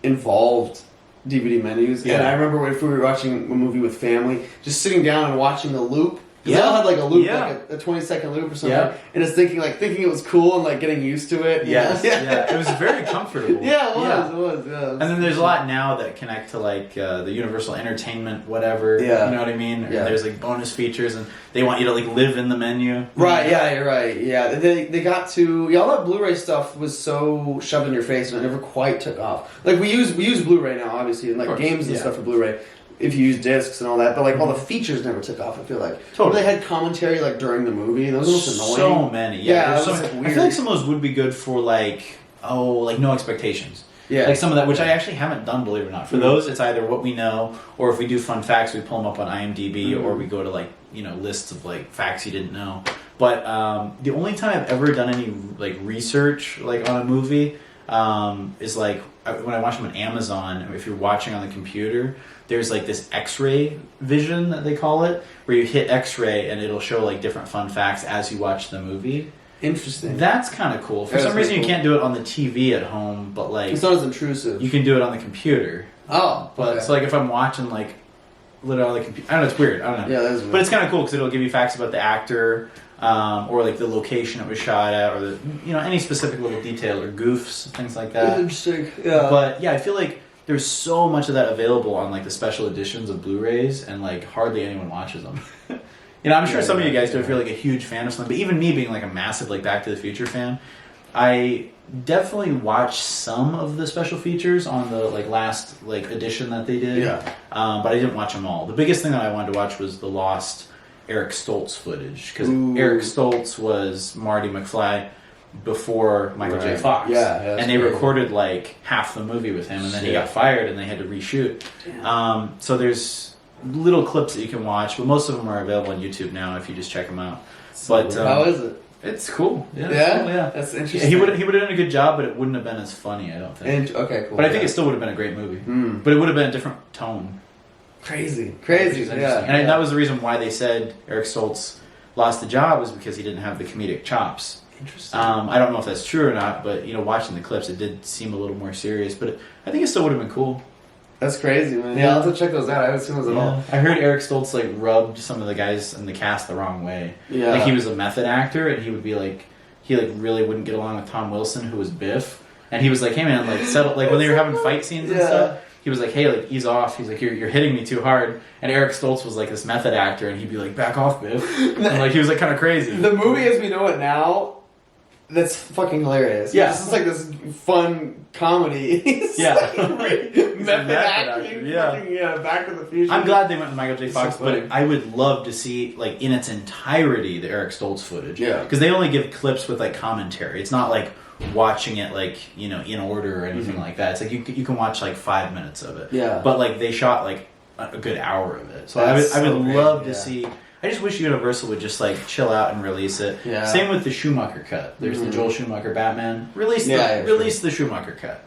Speaker 1: involved DVD menus. Yeah. And I remember if we were watching a movie with family, just sitting down and watching the loop. Yeah, they all had a loop, a 20-second loop or something, and it's thinking it was cool and getting used to it.
Speaker 2: Yes, yeah, it was very comfortable.
Speaker 1: Yeah, it was. Yeah.
Speaker 2: And then there's a lot now that connect to the Universal Entertainment, whatever.
Speaker 1: Yeah.
Speaker 2: You know what I mean?
Speaker 1: Yeah.
Speaker 2: There's bonus features, and they want you to live in the menu.
Speaker 1: Right. Yeah. You're right. Yeah. They got to all that Blu-ray stuff was so shoved in your face, and it never quite took off. We use Blu-ray now, obviously, and games and stuff for Blu-ray. If you use discs and all that, but all the features never took off. I feel
Speaker 2: totally.
Speaker 1: They had commentary during the movie, and those were annoying.
Speaker 2: So many, yeah.
Speaker 1: Weird.
Speaker 2: I feel some of those would be good for no expectations.
Speaker 1: Yeah.
Speaker 2: Like some of that, which I actually haven't done, believe it or not. For those, it's either what we know, or if we do fun facts, we pull them up on IMDb, or we go to like, lists of like facts you didn't know. But the only time I've ever done any like research like on a movie is like when I watch them on Amazon. If you're watching on the computer, there's like this X-ray vision that they call it, where you hit X-ray and it'll show like different fun facts as you watch the movie.
Speaker 1: Interesting.
Speaker 2: That's kind of cool. For some reason, you can't do it on the TV at home, but like
Speaker 1: it's not as intrusive.
Speaker 2: You can do it on the computer.
Speaker 1: Oh,
Speaker 2: but
Speaker 1: okay.
Speaker 2: So like if I'm watching like literally on the computer, I don't know, it's weird. I don't know.
Speaker 1: Yeah, that is weird.
Speaker 2: But it's kind of cool because it'll give you facts about the actor, or like the location it was shot at, or the any specific little detail or goofs, things like that.
Speaker 1: Interesting. Yeah.
Speaker 2: But yeah, I feel like there's so much of that available on like the special editions of Blu-rays, and like hardly anyone watches them. I'm sure some of you guys do if you're like a huge fan of something. But even me being like a massive like Back to the Future fan, I definitely watched some of the special features on the like last like edition that they did.
Speaker 1: Yeah.
Speaker 2: But I didn't watch them all. The biggest thing that I wanted to watch was the lost Eric Stoltz footage, because Eric Stoltz was Marty McFly before Michael J. Fox.
Speaker 1: Yeah,
Speaker 2: and they recorded like half the movie with him, and then he got fired, and they had to reshoot. So there's little clips that you can watch, but most of them are available on YouTube now if you just check them out. But
Speaker 1: how is it?
Speaker 2: It's cool. Yeah,
Speaker 1: yeah?
Speaker 2: Cool, yeah.
Speaker 1: That's interesting.
Speaker 2: Yeah, he would have done a good job, but it wouldn't have been as funny, I don't think.
Speaker 1: Okay, cool.
Speaker 2: But I think it still would have been a great movie. But it would have been a different tone.
Speaker 1: Crazy.
Speaker 2: Yeah. And that was the reason why they said Eric Stoltz lost the job, was because he didn't have the comedic chops.
Speaker 1: Interesting.
Speaker 2: I don't know if that's true or not, but watching the clips, it did seem a little more serious. But I think it still would have been cool.
Speaker 1: That's crazy, man. Yeah, I'll have to check those out. I haven't seen those at all.
Speaker 2: I heard Eric Stoltz like rubbed some of the guys in the cast the wrong way.
Speaker 1: Yeah.
Speaker 2: Like he was a method actor, and he would be like, he like really wouldn't get along with Tom Wilson, who was Biff, and he was like, hey man, like settle, like when they were having fight scenes and stuff. He was like, hey, like ease off. He's like, you're hitting me too hard. And Eric Stoltz was like this method actor, and he'd be like, back off, Biff. And like he was like kind of crazy.
Speaker 1: The movie as we know it now, that's fucking hilarious.
Speaker 2: Yeah.
Speaker 1: This is like this fun comedy. It's like method acting. Yeah, Back to the Future.
Speaker 2: I'm glad they went with Michael J. Fox,
Speaker 1: so
Speaker 2: but I would love to see like in its entirety the Eric Stoltz footage.
Speaker 1: Yeah.
Speaker 2: Because they only give clips with like commentary. It's not like watching it like in order or anything like that. It's like you can watch like 5 minutes of it.
Speaker 1: Yeah.
Speaker 2: But like they shot like a good hour of it. So
Speaker 1: That's
Speaker 2: I would
Speaker 1: so
Speaker 2: love
Speaker 1: great,
Speaker 2: to see. I just wish Universal would just like chill out and release it.
Speaker 1: Yeah.
Speaker 2: Same with the Schumacher cut. There's the Joel Schumacher Batman. Release the Schumacher cut.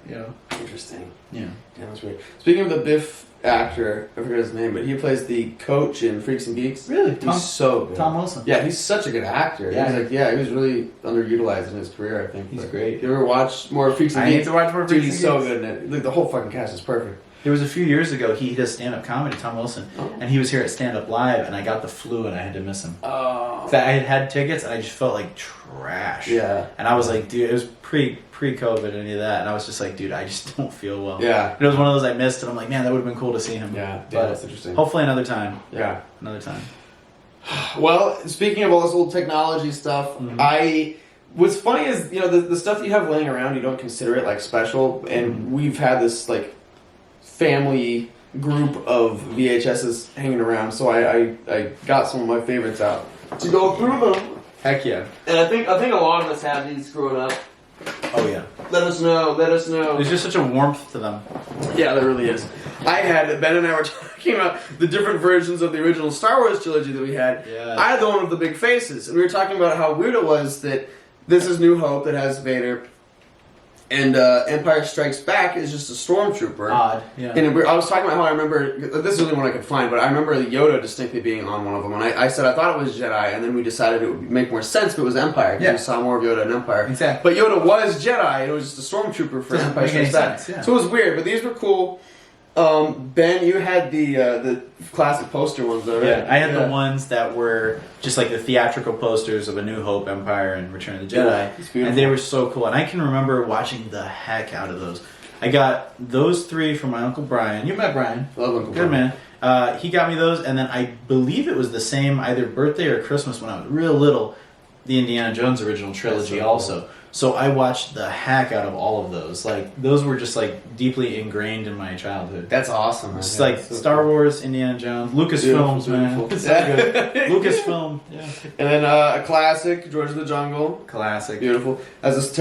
Speaker 1: Interesting.
Speaker 2: Yeah.
Speaker 1: Yeah, that's weird. Speaking of the Biff actor, I forget his name, but he plays the coach in Freaks and Geeks.
Speaker 2: Really?
Speaker 1: He's so good.
Speaker 2: Tom Wilson.
Speaker 1: Yeah, he's such a good actor.
Speaker 2: Yeah.
Speaker 1: He was really underutilized in his career, I think.
Speaker 2: He's great.
Speaker 1: You ever watch more Freaks and
Speaker 2: I
Speaker 1: Geeks?
Speaker 2: need to watch more Freaks
Speaker 1: Dude,
Speaker 2: and
Speaker 1: he's so
Speaker 2: Geeks.
Speaker 1: good in it. Like, the whole fucking cast is perfect.
Speaker 2: There was a few years ago, he does stand-up comedy, Tom Wilson, and he was here at Stand Up Live, and I got the flu, and I had to miss him.
Speaker 1: Oh.
Speaker 2: I had tickets, and I just felt like trash.
Speaker 1: Yeah.
Speaker 2: And I was like, dude, it was pre-COVID and any of that, and I was just like, dude, I just don't feel well.
Speaker 1: Yeah.
Speaker 2: And it was one of those I missed, and I'm like, man, that would have been cool to see him.
Speaker 1: Yeah,
Speaker 2: but
Speaker 1: that's interesting.
Speaker 2: Hopefully another time.
Speaker 1: Yeah.
Speaker 2: Another time.
Speaker 1: Well, speaking of all this old technology stuff, what's funny is, the stuff you have laying around, you don't consider it like special, and we've had this like family group of VHSs hanging around, so I got some of my favorites out to go through them.
Speaker 2: Heck yeah.
Speaker 1: And I think a lot of us have these growing up.
Speaker 2: Oh yeah.
Speaker 1: Let us know.
Speaker 2: There's just such a warmth to them.
Speaker 1: Yeah, there really is. Ben and I were talking about the different versions of the original Star Wars trilogy that we had.
Speaker 2: Yeah.
Speaker 1: I had the one with the big faces, and we were talking about how weird it was that this is New Hope that has Vader, and Empire Strikes Back is just a stormtrooper.
Speaker 2: Odd, yeah.
Speaker 1: And I was talking about how I remember, this is the only one I could find, but I remember Yoda distinctly being on one of them, and I said I thought it was Jedi, and then we decided it would make more sense if it was Empire, because we saw more of Yoda in Empire.
Speaker 2: Exactly.
Speaker 1: But Yoda was Jedi, and it was just a stormtrooper for
Speaker 2: Doesn't
Speaker 1: Empire
Speaker 2: make any
Speaker 1: Strikes Back.
Speaker 2: sense, yeah.
Speaker 1: So it was weird, but these were cool. Ben, you had the classic poster ones, though, right?
Speaker 2: Yeah, I had the ones that were just like the theatrical posters of A New Hope, Empire, and Return of the Jedi.
Speaker 1: It's beautiful.
Speaker 2: And they were so cool. And I can remember watching the heck out of those. I got those 3 from my Uncle Brian. You met Brian.
Speaker 1: Love Uncle
Speaker 2: Good
Speaker 1: Brian.
Speaker 2: man. He got me those, and then I believe it was the same either birthday or Christmas when I was real little, the Indiana Jones original trilogy also. So I watched the heck out of all of those. Like, those were just like deeply ingrained in my childhood.
Speaker 1: That's awesome, man.
Speaker 2: It's like Star Wars, Indiana Jones, Lucasfilms, man.
Speaker 1: Beautiful.
Speaker 2: It's so good. Lucasfilm, yeah.
Speaker 1: And then a classic, George of the Jungle.
Speaker 2: Classic.
Speaker 1: Beautiful. Has this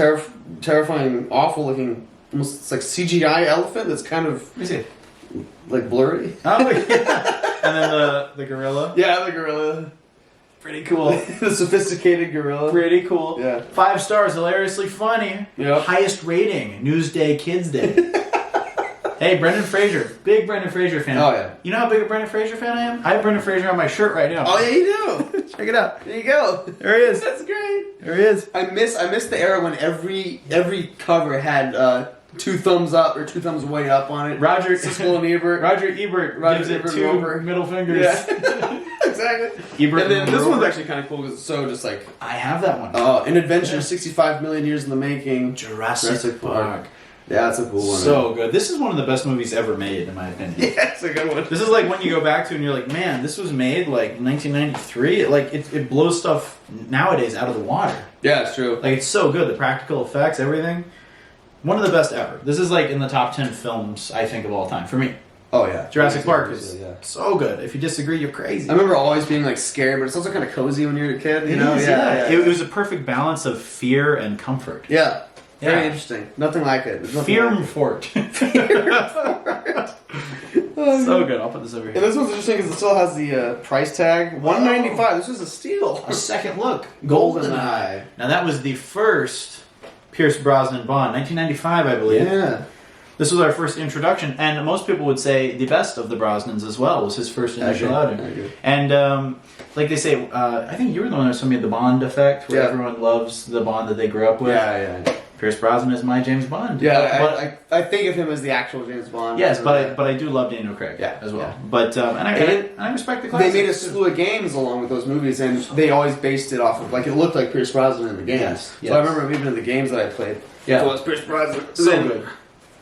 Speaker 1: terrifying, awful looking almost it's like CGI elephant that's kind of
Speaker 2: Let me see.
Speaker 1: like blurry.
Speaker 2: Oh yeah. And then the gorilla.
Speaker 1: Yeah, the gorilla.
Speaker 2: Pretty cool.
Speaker 1: The sophisticated gorilla.
Speaker 2: Pretty cool.
Speaker 1: Yeah.
Speaker 2: 5 stars, hilariously funny.
Speaker 1: Yep.
Speaker 2: Highest rating, Newsday Kids Day. Hey, Brendan Fraser. Big Brendan Fraser fan.
Speaker 1: Oh, yeah.
Speaker 2: You know how big a Brendan Fraser fan I am? I have Brendan Fraser on my shirt right now.
Speaker 1: Oh yeah, you do.
Speaker 2: Check it out.
Speaker 1: There you go.
Speaker 2: There he is.
Speaker 1: That's great.
Speaker 2: There he is.
Speaker 1: I miss the era when every cover had 2 thumbs up or 2 thumbs way up on it.
Speaker 2: Roger
Speaker 1: Siskel and Ebert.
Speaker 2: Roger Ebert gives it
Speaker 1: Ebert
Speaker 2: 2
Speaker 1: over.
Speaker 2: middle fingers.
Speaker 1: Yeah. Exactly.
Speaker 2: Ebert
Speaker 1: and then this
Speaker 2: Rover.
Speaker 1: one's actually kind of cool because it's so just like
Speaker 2: I have that one.
Speaker 1: an adventure 65 million years in the making.
Speaker 2: Jurassic Park.
Speaker 1: Yeah, that's a cool one.
Speaker 2: So good. This is one of the best movies ever made, in my opinion.
Speaker 1: Yeah, it's a good one.
Speaker 2: This is like when you go back to and you're like, man, this was made like 1993. It blows stuff nowadays out of the water.
Speaker 1: Yeah, it's true.
Speaker 2: Like it's so good. The practical effects, everything. One of the best ever. This is like in the top 10 films I think of all time for me.
Speaker 1: Oh yeah,
Speaker 2: Jurassic Park is
Speaker 1: yeah.
Speaker 2: so good. If you disagree, you're crazy.
Speaker 1: I remember always being like scared, but it's also kind of cozy when you're a kid. You know?
Speaker 2: It is,
Speaker 1: Yeah.
Speaker 2: It was a perfect balance of fear and comfort.
Speaker 1: Yeah. Very
Speaker 2: Yeah.
Speaker 1: interesting. Nothing like it. There's nothing
Speaker 2: Fear
Speaker 1: like
Speaker 2: and fort.
Speaker 1: it.
Speaker 2: So good. I'll put this over
Speaker 1: And
Speaker 2: here.
Speaker 1: this one's interesting because it still has the price tag. $195. This is a steal.
Speaker 2: A second look.
Speaker 1: GoldenEye.
Speaker 2: Now that was the first Pierce Brosnan Bond, 1995, I believe.
Speaker 1: Yeah.
Speaker 2: This was our first introduction, and most people would say the best of the Brosnans as well was his first initial outing.
Speaker 1: I agree.
Speaker 2: And like they say, I think you were the one that told me the Bond effect, where
Speaker 1: Yeah.
Speaker 2: everyone loves the Bond that they grew up with.
Speaker 1: Yeah.
Speaker 2: Pierce Brosnan is my James Bond.
Speaker 1: Yeah,
Speaker 2: But-
Speaker 1: I think of him as the actual James Bond.
Speaker 2: yes, but I do love Daniel Craig as well.
Speaker 1: Yeah.
Speaker 2: But and I respect the classics.
Speaker 1: They made a slew of games along with those movies, and they always based it off of like it looked like Pierce Brosnan in the games.
Speaker 2: Yes,
Speaker 1: So I remember even in the games that I played.
Speaker 2: Yeah.
Speaker 1: So it's Pierce Brosnan.
Speaker 2: So
Speaker 1: Then,
Speaker 2: good.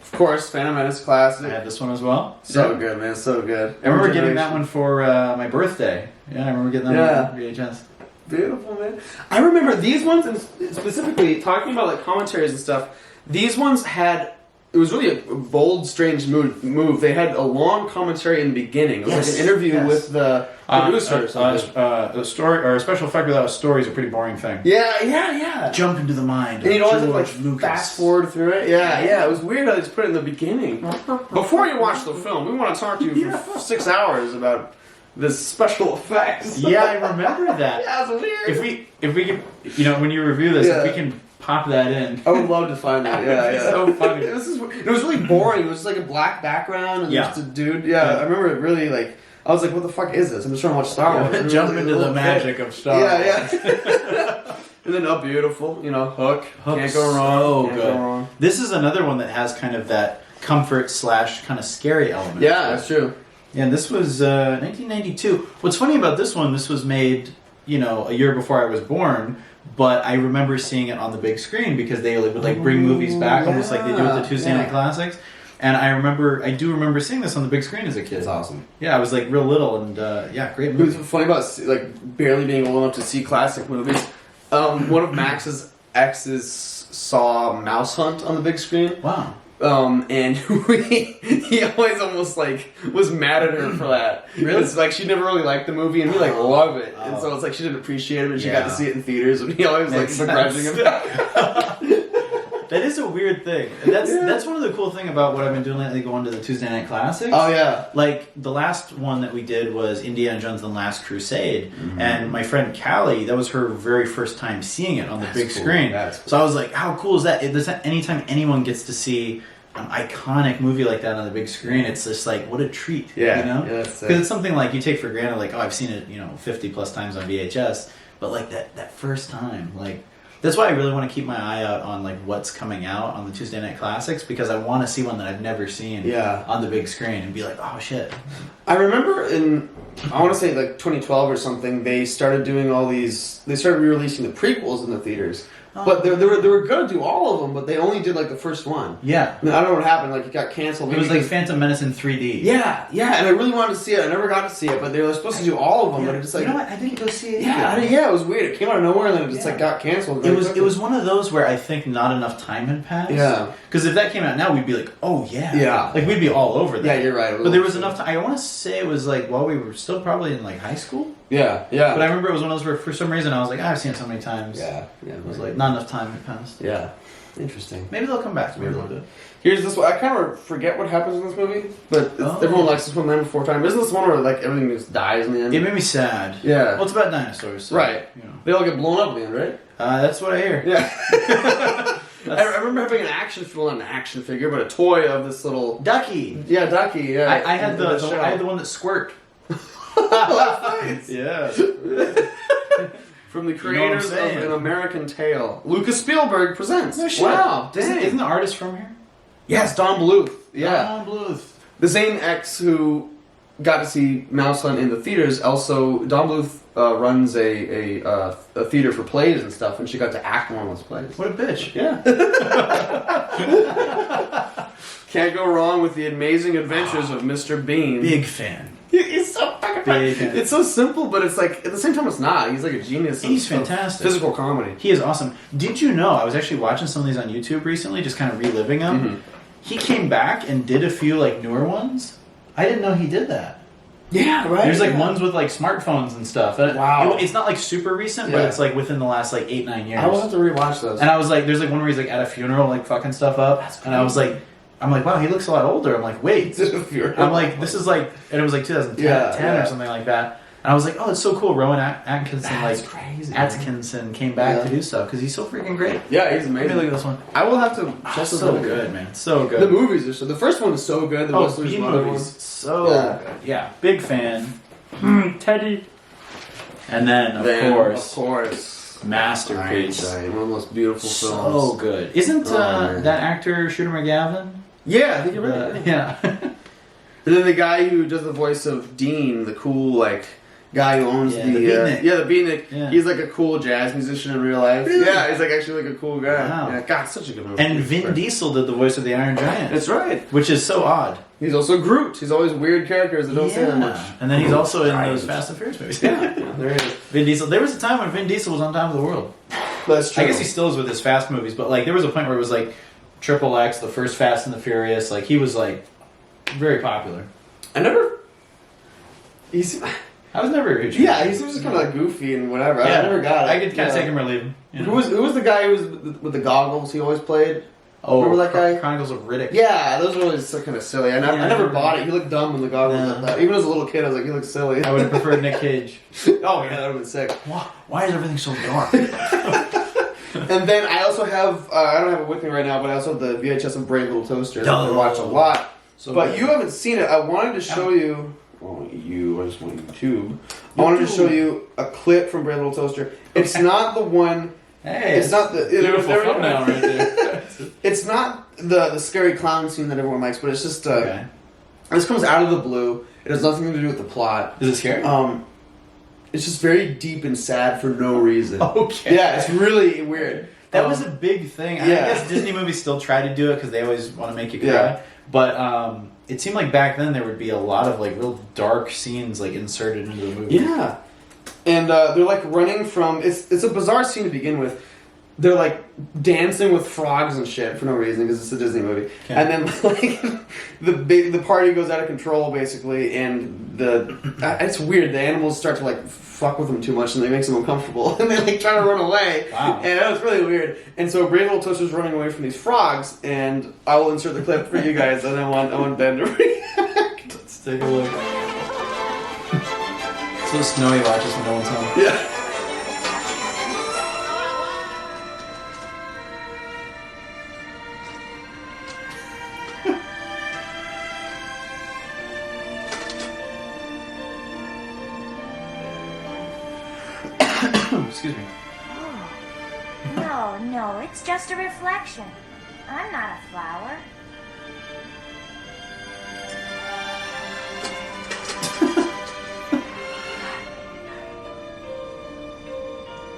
Speaker 1: Of course, Phantom Menace
Speaker 2: I
Speaker 1: classic.
Speaker 2: had this one as well.
Speaker 1: So
Speaker 2: Yeah.
Speaker 1: good, man. So good.
Speaker 2: I remember
Speaker 1: Every
Speaker 2: getting that
Speaker 1: generation.
Speaker 2: one for my birthday. Yeah, I remember getting that
Speaker 1: Yeah.
Speaker 2: one on VHS.
Speaker 1: Beautiful, man. I remember these ones, and specifically talking about like commentaries and stuff. These ones had. It was really a bold, strange move. They had a long commentary in the beginning. It was like an interview with the producer or something.
Speaker 2: A story or a special effect without a story is a pretty boring thing.
Speaker 1: Yeah.
Speaker 2: Jump into the mind.
Speaker 1: And you'd
Speaker 2: of
Speaker 1: always have to
Speaker 2: George
Speaker 1: like
Speaker 2: Lucas.
Speaker 1: fast forward through it. Yeah. It was weird how they just put it in the beginning. Before you watch the film, we want to talk to you for 6 hours about this special effects.
Speaker 2: Yeah, I remember that.
Speaker 1: Yeah, it's weird.
Speaker 2: If we can, when you review this,
Speaker 1: Yeah.
Speaker 2: if we can pop that in.
Speaker 1: I would love to find that. Yeah,
Speaker 2: It's so funny.
Speaker 1: It was really boring. It was just like a black background and
Speaker 2: Yeah.
Speaker 1: just a dude. Yeah, I remember it really like. I was like, "What the fuck is this?" I'm just trying to watch Star Wars. It
Speaker 2: Jump
Speaker 1: was, like,
Speaker 2: into
Speaker 1: a
Speaker 2: the
Speaker 1: little
Speaker 2: magic
Speaker 1: kid.
Speaker 2: of Star Wars.
Speaker 1: Yeah. And then Beautiful, Hook. Can't go
Speaker 2: so
Speaker 1: wrong. Can't
Speaker 2: good.
Speaker 1: go wrong.
Speaker 2: This is another one that has kind of that comfort / kind of scary element.
Speaker 1: Yeah, that's true.
Speaker 2: Yeah, this was 1992. What's funny about this one, this was made, a year before I was born, but I remember seeing it on the big screen because they would like bring movies back almost like they do with the Tuesday Night Classics. And I do remember seeing this on the big screen as a kid.
Speaker 1: It's awesome.
Speaker 2: Yeah, I was like real little and great
Speaker 1: It was
Speaker 2: movie.
Speaker 1: funny about like barely being old enough to see classic movies. One of Max's exes saw Mouse Hunt on the big screen.
Speaker 2: Wow.
Speaker 1: And he always almost like was mad at her for that.
Speaker 2: Really?
Speaker 1: It's like she never really liked the movie, and he like loved it. And so it's like she didn't appreciate it, but she got to see it in theaters, and he always
Speaker 2: Makes
Speaker 1: like begrudging
Speaker 2: sense.
Speaker 1: him.
Speaker 2: That is a weird thing. And that's one of the cool thing about what I've been doing lately, going to the Tuesday Night Classics.
Speaker 1: Oh yeah.
Speaker 2: Like, the last one that we did was Indiana Jones and the Last Crusade. And my friend Callie, that was her very first time seeing it on the big
Speaker 1: cool.
Speaker 2: screen.
Speaker 1: That's cool.
Speaker 2: So I was like, how cool is that? Anytime anyone gets to see an iconic movie like that on the big screen, it's just like, what a treat.
Speaker 1: Yeah.
Speaker 2: You know?
Speaker 1: Yeah, that's it.
Speaker 2: Because it's something like you take for granted, like, oh, I've seen it, 50 plus times on VHS. But like that first time, like... That's why I really want to keep my eye out on like what's coming out on the Tuesday Night Classics, because I want to see one that I've never seen on the big screen and be like, oh shit.
Speaker 1: I remember I want to say like 2012 or something, they started doing they started re-releasing the prequels in the theaters. But they were going to do all of them, but they only did like the first one.
Speaker 2: Yeah.
Speaker 1: I don't know what happened, like it got canceled.
Speaker 2: It was like Phantom Menace in 3D.
Speaker 1: Yeah, and I really wanted to see it. I never got to see it, but they were supposed to do all of them, but it just like...
Speaker 2: You know what? I didn't go see it
Speaker 1: Yeah,
Speaker 2: either.
Speaker 1: it was weird. It came out of nowhere and then it just like got canceled.
Speaker 2: It was one of those where I think not enough time had passed.
Speaker 1: Yeah.
Speaker 2: Because if that came out now, we'd be like, oh yeah.
Speaker 1: Yeah.
Speaker 2: Like we'd be all over that.
Speaker 1: Yeah, you're right.
Speaker 2: But there was enough time. I want to say it was like while we were still probably in like high school.
Speaker 1: Yeah.
Speaker 2: But I remember it was one of those where for some reason I was like, I've seen it so many times.
Speaker 1: Yeah.
Speaker 2: It was like not enough time had passed.
Speaker 1: Yeah. Interesting.
Speaker 2: Maybe they'll come back to me a little bit.
Speaker 1: Here's this one. I kind of forget what happens in this movie, but everyone likes this one then before time. Isn't this one where like everything just dies in the end?
Speaker 2: It made me sad.
Speaker 1: Yeah.
Speaker 2: Well, it's about dinosaurs. So,
Speaker 1: Right.
Speaker 2: You know.
Speaker 1: They all get blown up in the end, right?
Speaker 2: That's what I hear.
Speaker 1: Yeah. I remember having an action figure, not an action figure, but a toy of this little
Speaker 2: Ducky.
Speaker 1: Yeah, Ducky. Yeah.
Speaker 2: I had I had the one that squirt.
Speaker 1: Nice.
Speaker 2: Yeah.
Speaker 1: From the creators of An American Tale, Lucas Spielberg presents.
Speaker 2: No shit.
Speaker 1: Wow, dang.
Speaker 2: Isn't the artist from here?
Speaker 1: Yes, Don Bluth. Yeah.
Speaker 2: Don Bluth.
Speaker 1: The same ex who got to see Mouse Hunt in the theaters. Also, Don Bluth runs a theater for plays and stuff, and she got to act in one of those plays.
Speaker 2: What a bitch.
Speaker 1: Yeah. Can't go wrong with the amazing adventures of Mr. Bean.
Speaker 2: Big fan.
Speaker 1: He's so fucking
Speaker 2: Big
Speaker 1: funny.
Speaker 2: fan.
Speaker 1: It's so simple, but it's like, at the same time, it's not. He's like a genius.
Speaker 2: He's
Speaker 1: of
Speaker 2: fantastic.
Speaker 1: Physical comedy.
Speaker 2: He is awesome. Did you know, I was actually watching some of these on YouTube recently, just kind of reliving them.
Speaker 1: Mm-hmm.
Speaker 2: He came back and did a few like newer ones. I didn't know he did that.
Speaker 1: Yeah, right.
Speaker 2: There's like ones with like smartphones and stuff. And
Speaker 1: Wow.
Speaker 2: it's not like super recent, but
Speaker 1: Yeah.
Speaker 2: it's like within the last like 8-9 years.
Speaker 1: I will have to rewatch those.
Speaker 2: And I was like, there's like one where he's like at a funeral, like fucking stuff up. And I was like, wow, he looks a lot older. I'm like, wait. I'm like, this is like, and it was like 2010 or something like that. And I was like, oh, it's so cool. Rowan Atkinson,
Speaker 1: That's
Speaker 2: like
Speaker 1: crazy,
Speaker 2: Atkinson came back to do stuff because he's so freaking great.
Speaker 1: Yeah, he's
Speaker 2: Maybe
Speaker 1: amazing.
Speaker 2: look at this one.
Speaker 1: I will have to check
Speaker 2: So
Speaker 1: those out.
Speaker 2: good, man. So good.
Speaker 1: The movies are so. The first one is so good. The Westler's
Speaker 2: B
Speaker 1: Mother
Speaker 2: movies.
Speaker 1: one.
Speaker 2: So
Speaker 1: Yeah.
Speaker 2: good. Yeah, big fan. Teddy. And then, of course, masterpiece.
Speaker 1: Hindsight, one of the most beautiful
Speaker 2: So
Speaker 1: films.
Speaker 2: good. Isn't
Speaker 1: man.
Speaker 2: that actor Shooter McGavin?
Speaker 1: Yeah, I think you're right.
Speaker 2: Yeah.
Speaker 1: And then the guy who does the voice of Dean, the cool like guy who owns
Speaker 2: the
Speaker 1: the
Speaker 2: beatnik.
Speaker 1: the beatnik.
Speaker 2: Yeah.
Speaker 1: He's like a cool jazz musician in real life.
Speaker 2: Really?
Speaker 1: Yeah, he's like actually like a cool guy.
Speaker 2: Wow.
Speaker 1: Yeah, God, such a good movie.
Speaker 2: And Vin Diesel did the voice of the Iron Giant.
Speaker 1: That's right.
Speaker 2: Which is so odd.
Speaker 1: He's also Groot. He's always weird characters that don't say that much.
Speaker 2: And then he's also in
Speaker 1: Giant.
Speaker 2: those Fast and Furious movies.
Speaker 1: Yeah, there he is.
Speaker 2: Vin Diesel. There was a time when Vin Diesel was on top of the world.
Speaker 1: That's true.
Speaker 2: I guess he still is with his Fast movies, but like there was a point where it was like Triple X, the first Fast and the Furious. Like he was like very popular.
Speaker 1: I never. He's.
Speaker 2: I was never a huge
Speaker 1: Yeah,
Speaker 2: fan.
Speaker 1: he seems kind of like goofy and whatever.
Speaker 2: Yeah.
Speaker 1: I never got it.
Speaker 2: I could kind of take him or leave him. You know?
Speaker 1: Who was the guy who was with the goggles? He always played. Remember that guy?
Speaker 2: Chronicles of Riddick.
Speaker 1: Yeah, those were always so kind of silly. I never bought it. He looked dumb when the goggles
Speaker 2: Yeah.
Speaker 1: like that. Even as a little kid, I was like, he looks silly.
Speaker 2: I would have preferred Nick Cage.
Speaker 1: Oh yeah, that would have been sick.
Speaker 2: Why is everything so dark?
Speaker 1: And then I also have, I don't have it with me right now, but I also have the VHS of Brave Little Toaster that I watch a lot. But
Speaker 2: good.
Speaker 1: you haven't seen it. I wanted to show you. Well, I just want YouTube. I wanted to show you a clip from Brave Little Toaster. It's not the one.
Speaker 2: Hey,
Speaker 1: It's not the
Speaker 2: beautiful
Speaker 1: there we go.
Speaker 2: thumbnail right there.
Speaker 1: It's not the scary clown scene that everyone likes, but it's just
Speaker 2: Okay.
Speaker 1: this comes out of the blue. It has nothing to do with the plot.
Speaker 2: Is it scary?
Speaker 1: It's just very deep and sad for no reason.
Speaker 2: Okay.
Speaker 1: Yeah, it's really weird.
Speaker 2: That was a big thing. I
Speaker 1: yeah.
Speaker 2: guess Disney movies still try to do it because they always want to make you cry.
Speaker 1: Yeah.
Speaker 2: But it seemed like back then there would be a lot of like real dark scenes like inserted into the movie.
Speaker 1: Yeah. And they're like running from. It's a bizarre scene to begin with. They're like dancing with frogs and shit for no reason because it's a Disney movie.
Speaker 2: Okay.
Speaker 1: And then like the party goes out of control basically, and it's weird. The animals start to like fuck with them too much, and they makes them uncomfortable, and they like try to run away.
Speaker 2: Wow.
Speaker 1: And that was really weird. And so Brave Little Toaster's running away from these frogs, and I will insert the clip for you guys, and I want Ben to react.
Speaker 2: Let's take a look. So snowy watches when no one's home.
Speaker 1: Yeah.
Speaker 2: Excuse me.
Speaker 7: No, it's just a reflection. I'm not a flower.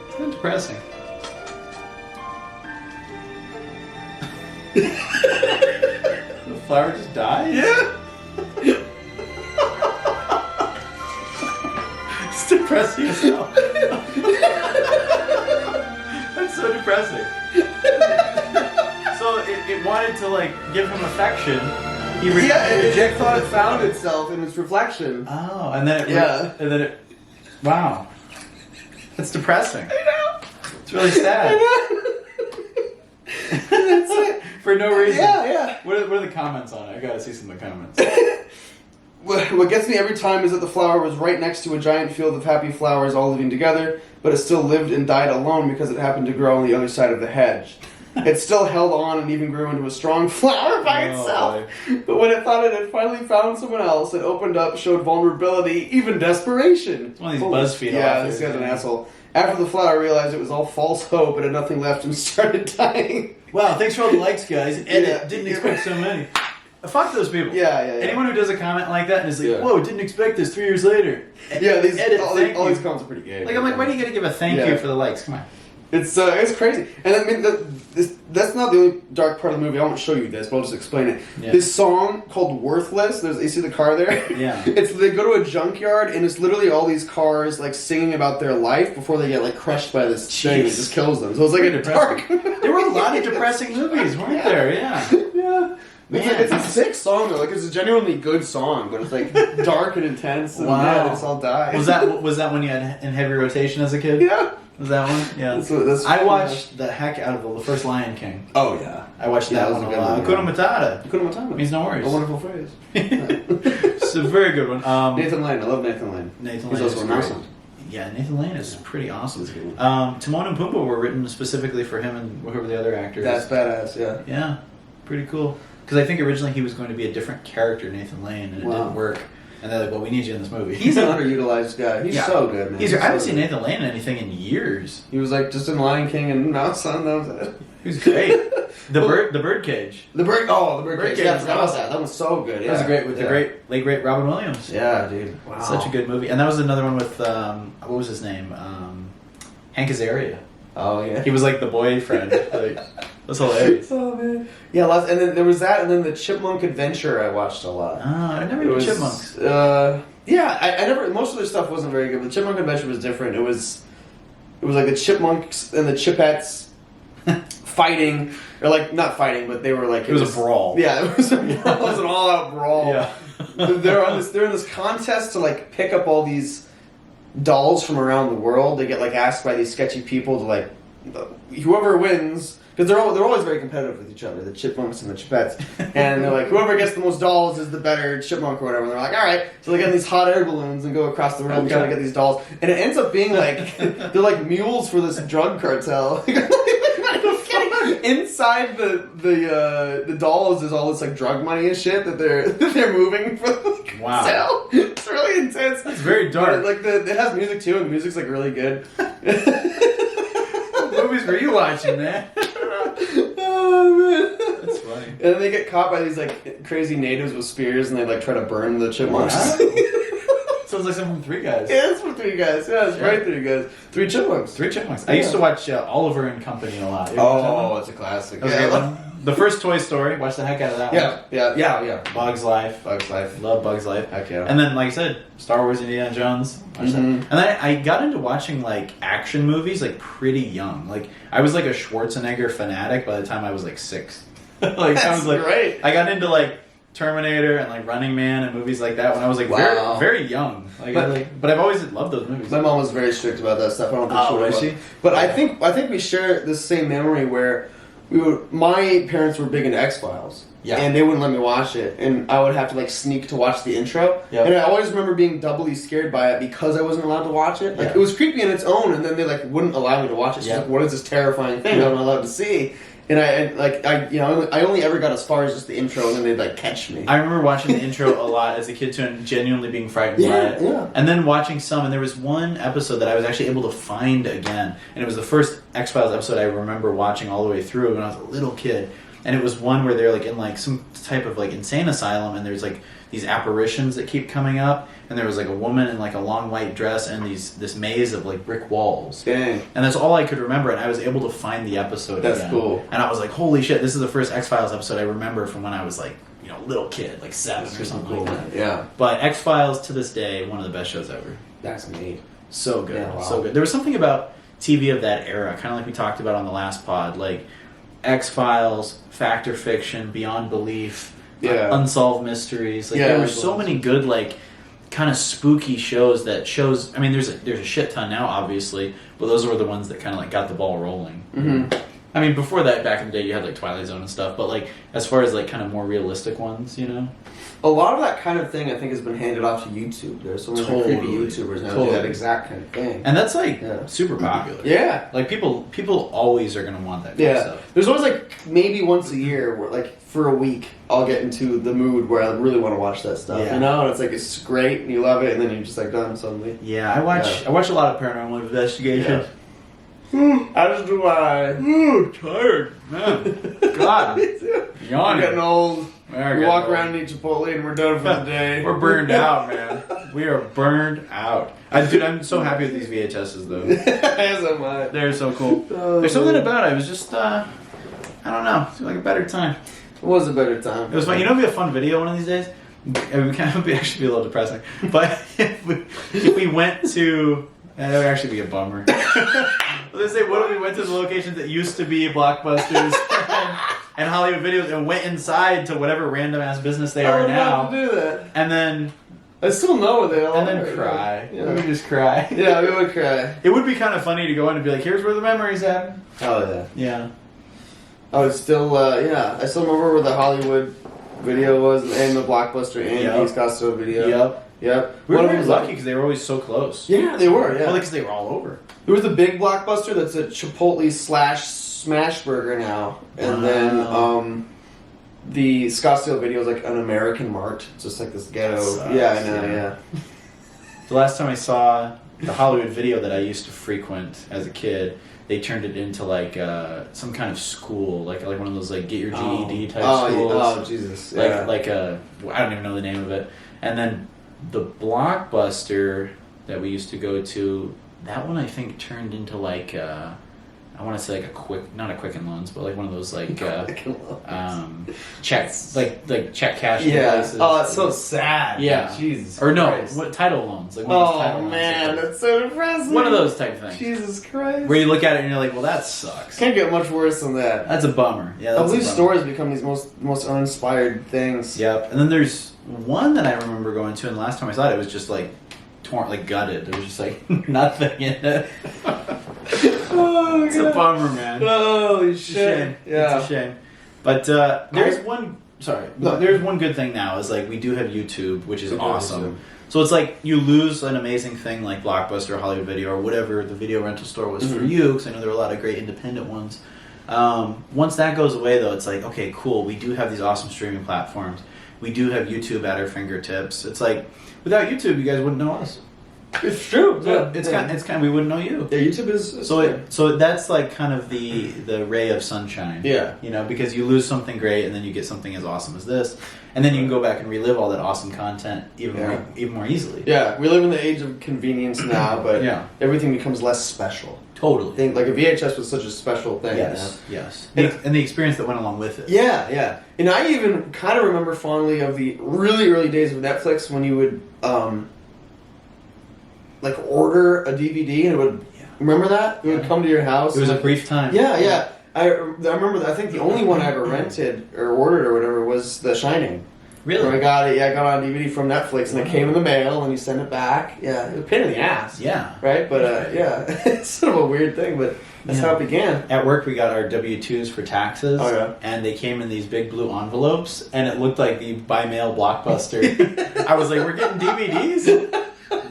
Speaker 2: It's kind of depressing. The flower just died?
Speaker 1: Yeah.
Speaker 2: It's depressing as hell. That's so depressing. So it wanted to like give him affection.
Speaker 1: It thought it found itself in its reflection.
Speaker 2: Oh, and then it wow. That's depressing.
Speaker 1: I know.
Speaker 2: It's really sad.
Speaker 1: That's it.
Speaker 2: For no reason.
Speaker 1: Yeah.
Speaker 2: What are the comments on it? I gotta see some of the comments.
Speaker 1: What gets me every time is that the flower was right next to a giant field of happy flowers all living together, but it still lived and died alone because it happened to grow on the other side of the hedge. It still held on and even grew into a strong flower by itself. But when it thought it had finally found someone else, it opened up, showed vulnerability, even desperation.
Speaker 2: It's one of these BuzzFeed
Speaker 1: Yeah,
Speaker 2: authors,
Speaker 1: this guy's an asshole. After the flower realized it was all false hope and had nothing left and started dying.
Speaker 2: Wow, thanks for all the likes, guys. Edit.
Speaker 1: Yeah.
Speaker 2: Didn't expect so many. Fuck those people.
Speaker 1: Yeah.
Speaker 2: Anyone who does a comment like that and is like, whoa, didn't expect this 3 years later.
Speaker 1: Yeah, all these
Speaker 2: you.
Speaker 1: comments are pretty gay.
Speaker 2: Like, I'm like, why do you gotta give a thank you for the likes? Come on.
Speaker 1: It's crazy. And I mean, that's not the only dark part of the movie. I won't show you this, but I'll just explain it.
Speaker 2: Yeah.
Speaker 1: This song called Worthless, you see the car there?
Speaker 2: Yeah.
Speaker 1: They go to a junkyard, and it's literally all these cars, like, singing about their life before they get, like, crushed by this thing that just kills them. So it's like a dark...
Speaker 2: There were a lot of depressing movies, weren't there? Yeah.
Speaker 1: Yeah. It's a sick song though. Like it's a genuinely good song, but it's like dark and intense. And
Speaker 2: Wow.
Speaker 1: they just all die.
Speaker 2: Was that when you had in heavy rotation as a kid?
Speaker 1: Yeah.
Speaker 2: Was that one? Yeah. I watched the heck out of the first Lion King.
Speaker 1: Oh yeah.
Speaker 2: I watched that one a lot. Hakuna Matata.
Speaker 1: Hakuna Matata
Speaker 2: means no worries.
Speaker 1: A wonderful phrase.
Speaker 2: It's a very good one.
Speaker 1: Nathan Lane. I love Nathan Lane.
Speaker 2: Nathan
Speaker 1: He's
Speaker 2: Lane
Speaker 1: also
Speaker 2: is
Speaker 1: an
Speaker 2: great.
Speaker 1: awesome.
Speaker 2: Yeah, Nathan Lane is pretty awesome.
Speaker 1: That's a good one.
Speaker 2: Timon and Pumbaa were written specifically for him and whoever the other actors.
Speaker 1: That's badass. Yeah.
Speaker 2: Yeah, pretty cool. Because I think originally he was going to be a different character, Nathan Lane, and it didn't work. And they're like, well, we need you in this movie.
Speaker 1: He's an underutilized guy. He's so good, man.
Speaker 2: I haven't seen Nathan Lane in anything in years.
Speaker 1: He was like just in Lion King and now Son. That was it.
Speaker 2: He was great. The Birdcage.
Speaker 1: The Birdcage. Yeah,
Speaker 2: That was
Speaker 1: that was so good. Yeah.
Speaker 2: That was great with the late great Robin Williams.
Speaker 1: Yeah, dude. Wow.
Speaker 2: Such a good movie. And that was another one with what was his name? Hank Azaria.
Speaker 1: Oh yeah.
Speaker 2: He was like the boyfriend. Like, that's hilarious.
Speaker 1: Oh man. Yeah, and then there was that, and then the Chipmunk Adventure I watched a lot.
Speaker 2: I never knew Chipmunks.
Speaker 1: Yeah, I never. Most of their stuff wasn't very good. But the Chipmunk Adventure was different. It was like the Chipmunks and the Chipettes fighting, or like not fighting, but they were like
Speaker 2: it was a brawl.
Speaker 1: Yeah, it was an all-out brawl.
Speaker 2: Yeah.
Speaker 1: They're in this contest to like pick up all these dolls from around the world. They get like asked by these sketchy people to like whoever wins. Because they're always very competitive with each other, the Chipmunks and the Chipettes. And they're like, whoever gets the most dolls is the better chipmunk or whatever. And they're like, all right. So they get these hot air balloons and go across the world and try to get these dolls. And it ends up being like, they're like mules for this drug cartel. Inside the dolls is all this like drug money and shit that they're moving for the cartel. It's really intense.
Speaker 2: It's very dark.
Speaker 1: But, like it has music too, and the music's like really good.
Speaker 2: What movies were you watching, man?
Speaker 1: Oh man,
Speaker 2: that's funny.
Speaker 1: And then they get caught by these like crazy natives with spears, and they like try to burn the chipmunks.
Speaker 2: Sounds like something from Three Guys.
Speaker 1: Yeah, it's from Three Guys. Yeah, it's right, Three Guys. Three Chipmunks.
Speaker 2: I used to watch Oliver and Company a lot.
Speaker 1: Oh, it's a classic.
Speaker 2: Yeah. The first Toy Story. Watch the heck out of that one.
Speaker 1: Yeah.
Speaker 2: Bugs Life. Love Bugs Life.
Speaker 1: Heck yeah.
Speaker 2: And then, like I said, Star Wars, Indiana Jones. Watch that. And then I got into watching like action movies like pretty young. Like I was like a Schwarzenegger fanatic by the time I was like 6. Like I was like,
Speaker 1: great.
Speaker 2: I got into like Terminator and like Running Man and movies like that when I was like very, very young. But I've always loved those movies.
Speaker 1: My mom was very strict about that stuff. I don't think she
Speaker 2: was
Speaker 1: would.
Speaker 2: she?
Speaker 1: But I think we share the same memory where my parents were big into X-Files.
Speaker 2: Yeah.
Speaker 1: And they wouldn't let me watch it, and I would have to like sneak to watch the intro. Yep. And I always remember being doubly scared by it because I wasn't allowed to watch it. Like it was creepy in its own, and then they like wouldn't allow me to watch it. So like, what is this terrifying thing I'm not allowed to see? And I only ever got as far as just the intro, and then they'd like catch me.
Speaker 2: I remember watching the intro a lot as a kid too, and genuinely being frightened by it.
Speaker 1: Yeah.
Speaker 2: And then watching some, and there was one episode that I was actually able to find again, and it was the first X-Files episode I remember watching all the way through when I was a little kid. And it was one where they're like in like some type of like insane asylum, and there's like these apparitions that keep coming up, and there was like a woman in like a long white dress and this maze of like brick walls.
Speaker 1: Dang.
Speaker 2: And that's all I could remember, and I was able to find the episode again.
Speaker 1: That's cool.
Speaker 2: And I was like, holy shit, this is the first X-Files episode I remember from when I was like, little kid, like 7 or something like that.
Speaker 1: Yeah.
Speaker 2: But X-Files to this day, one of the best shows ever.
Speaker 1: That's neat.
Speaker 2: So good.
Speaker 1: Yeah, wow.
Speaker 2: So good. There was something about TV of that era, kind of like we talked about on the last pod, like X-Files, Fact or Fiction, Beyond Belief, Unsolved Mysteries. Like there were so many good like kind of spooky shows I mean there's a shit ton now obviously, but those were the ones that kind of like got the ball rolling.
Speaker 1: Mm-hmm.
Speaker 2: I mean, before that, back in the day, you had like Twilight Zone and stuff. But like, as far as like kind of more realistic ones, you know.
Speaker 1: A lot of that kind of thing, I think, has been handed off to YouTube. There's so many creepy YouTubers now who do that exact kind of thing.
Speaker 2: And that's like super popular.
Speaker 1: Yeah.
Speaker 2: Like people always are gonna want that kind of stuff.
Speaker 1: There's always like maybe once a year where like for a week I'll get into the mood where I really want to watch that stuff.
Speaker 2: Yeah.
Speaker 1: You know? And it's like it's great and you love it and then you're just like done suddenly.
Speaker 2: Yeah, I watch a lot of paranormal investigation.
Speaker 1: As do I.
Speaker 2: Tired. Man. God.
Speaker 1: Me too.
Speaker 2: Yawning.
Speaker 1: We're getting old. We
Speaker 2: Getting
Speaker 1: walk
Speaker 2: old.
Speaker 1: around and eat Chipotle and we're done for the day.
Speaker 2: We're burned out, man. We are burned out. Dude, I'm so happy with these VHSs though.
Speaker 1: As am I.
Speaker 2: They're so cool.
Speaker 1: Oh,
Speaker 2: There's something
Speaker 1: man.
Speaker 2: about it. It was just, I don't know. It's like a better time.
Speaker 1: It was a better time.
Speaker 2: It was fun. You know, it'd be a fun video one of these days. It would kind of actually be a little depressing. But if we went to, that would actually be a bummer. Let's say, what if we went to the locations that used to be Blockbusters and Hollywood Videos and went inside to whatever random ass business they are now,
Speaker 1: to do that.
Speaker 2: and then
Speaker 1: I still know what they all
Speaker 2: and
Speaker 1: are.
Speaker 2: then cry.
Speaker 1: Yeah.
Speaker 2: We would just cry.
Speaker 1: Yeah, we would cry.
Speaker 2: It would be kind of funny to go in and be like, "Here's where the memories happen."
Speaker 1: Oh yeah.
Speaker 2: Yeah.
Speaker 1: I was still, I still remember where the Hollywood video was and the Blockbuster and the East Scottsdale video. Yep.
Speaker 2: We were
Speaker 1: One of them
Speaker 2: very
Speaker 1: was
Speaker 2: lucky because they were always so close.
Speaker 1: Yeah, they were. Yeah.
Speaker 2: Well, because they were all over.
Speaker 1: There was the big Blockbuster that's a Chipotle / Smashburger now, and then the Scottsdale video is like an American Mart, just like this ghetto.
Speaker 2: Sucks,
Speaker 1: Yeah, I know. Yeah.
Speaker 2: The last time I saw the Hollywood Video that I used to frequent as a kid, they turned it into like some kind of school, like one of those like get your GED type schools.
Speaker 1: Oh Jesus! Yeah.
Speaker 2: Like I don't even know the name of it. And then the Blockbuster that we used to go to, that one I think turned into like I want to say like a quick, not a Quicken Loans, but like one of those like checks, like check cashing places.
Speaker 1: Oh, that's so sad.
Speaker 2: Yeah.
Speaker 1: Jesus.
Speaker 2: Or no,
Speaker 1: Christ.
Speaker 2: what title loans? Like one of those title
Speaker 1: Oh
Speaker 2: loans.
Speaker 1: man, that's so depressing.
Speaker 2: One of those type things.
Speaker 1: Jesus Christ.
Speaker 2: Where you look at it and you're like, well, that sucks.
Speaker 1: Can't get much worse than that.
Speaker 2: That's a bummer. Yeah,
Speaker 1: All
Speaker 2: that's a
Speaker 1: these
Speaker 2: bummer.
Speaker 1: stories become these most uninspired things.
Speaker 2: Yep. And then there's one that I remember going to, and the last time I saw it, it was just like torn, like gutted. There was just like nothing in it.
Speaker 1: Oh,
Speaker 2: It's a bummer, man.
Speaker 1: Holy
Speaker 2: It's a shame.
Speaker 1: Yeah.
Speaker 2: It's a shame. But there's one. Sorry,
Speaker 1: No.
Speaker 2: there's one good thing now is like we do have YouTube, which is
Speaker 1: We do have
Speaker 2: awesome.
Speaker 1: YouTube.
Speaker 2: So it's like you lose an amazing thing like Blockbuster, Hollywood Video, or whatever the video rental store was for you, because I know there were a lot of great independent ones. Once that goes away, though, it's like, okay, cool. We do have these awesome streaming platforms. We do have YouTube at our fingertips. It's like without YouTube, you guys wouldn't know us.
Speaker 1: It's true.
Speaker 2: So it's kind. We wouldn't know you.
Speaker 1: Yeah, YouTube is
Speaker 2: So that's like kind of the ray of sunshine.
Speaker 1: Yeah.
Speaker 2: You know, because you lose something great and then you get something as awesome as this, and then you can go back and relive all that awesome content even more easily.
Speaker 1: Yeah, we live in the age of convenience now, but
Speaker 2: Yeah.
Speaker 1: everything becomes less special.
Speaker 2: Totally.
Speaker 1: I think like a VHS was such a special thing.
Speaker 2: Yes. Yes.
Speaker 1: And-
Speaker 2: And the experience that went along with it.
Speaker 1: Yeah, yeah. And I even kind of remember fondly of the really early days of Netflix when you would like order a DVD and it would. Remember that? It would come to your house.
Speaker 2: It was a
Speaker 1: and-
Speaker 2: brief time.
Speaker 1: Yeah, yeah. I remember. I think the only one I ever rented or ordered or whatever was The Shining.
Speaker 2: Really?
Speaker 1: Where I got it. Yeah, I got it on DVD from Netflix, and it came in the mail, and you send it back. Yeah, it was a pain in the ass.
Speaker 2: Yeah.
Speaker 1: Right, but yeah, it's sort of a weird thing, but that's how it began.
Speaker 2: At work, we got our W-2s for taxes,
Speaker 1: Oh, yeah.
Speaker 2: and they came in these big blue envelopes, and it looked like the by-mail Blockbuster. I was like, we're getting DVDs?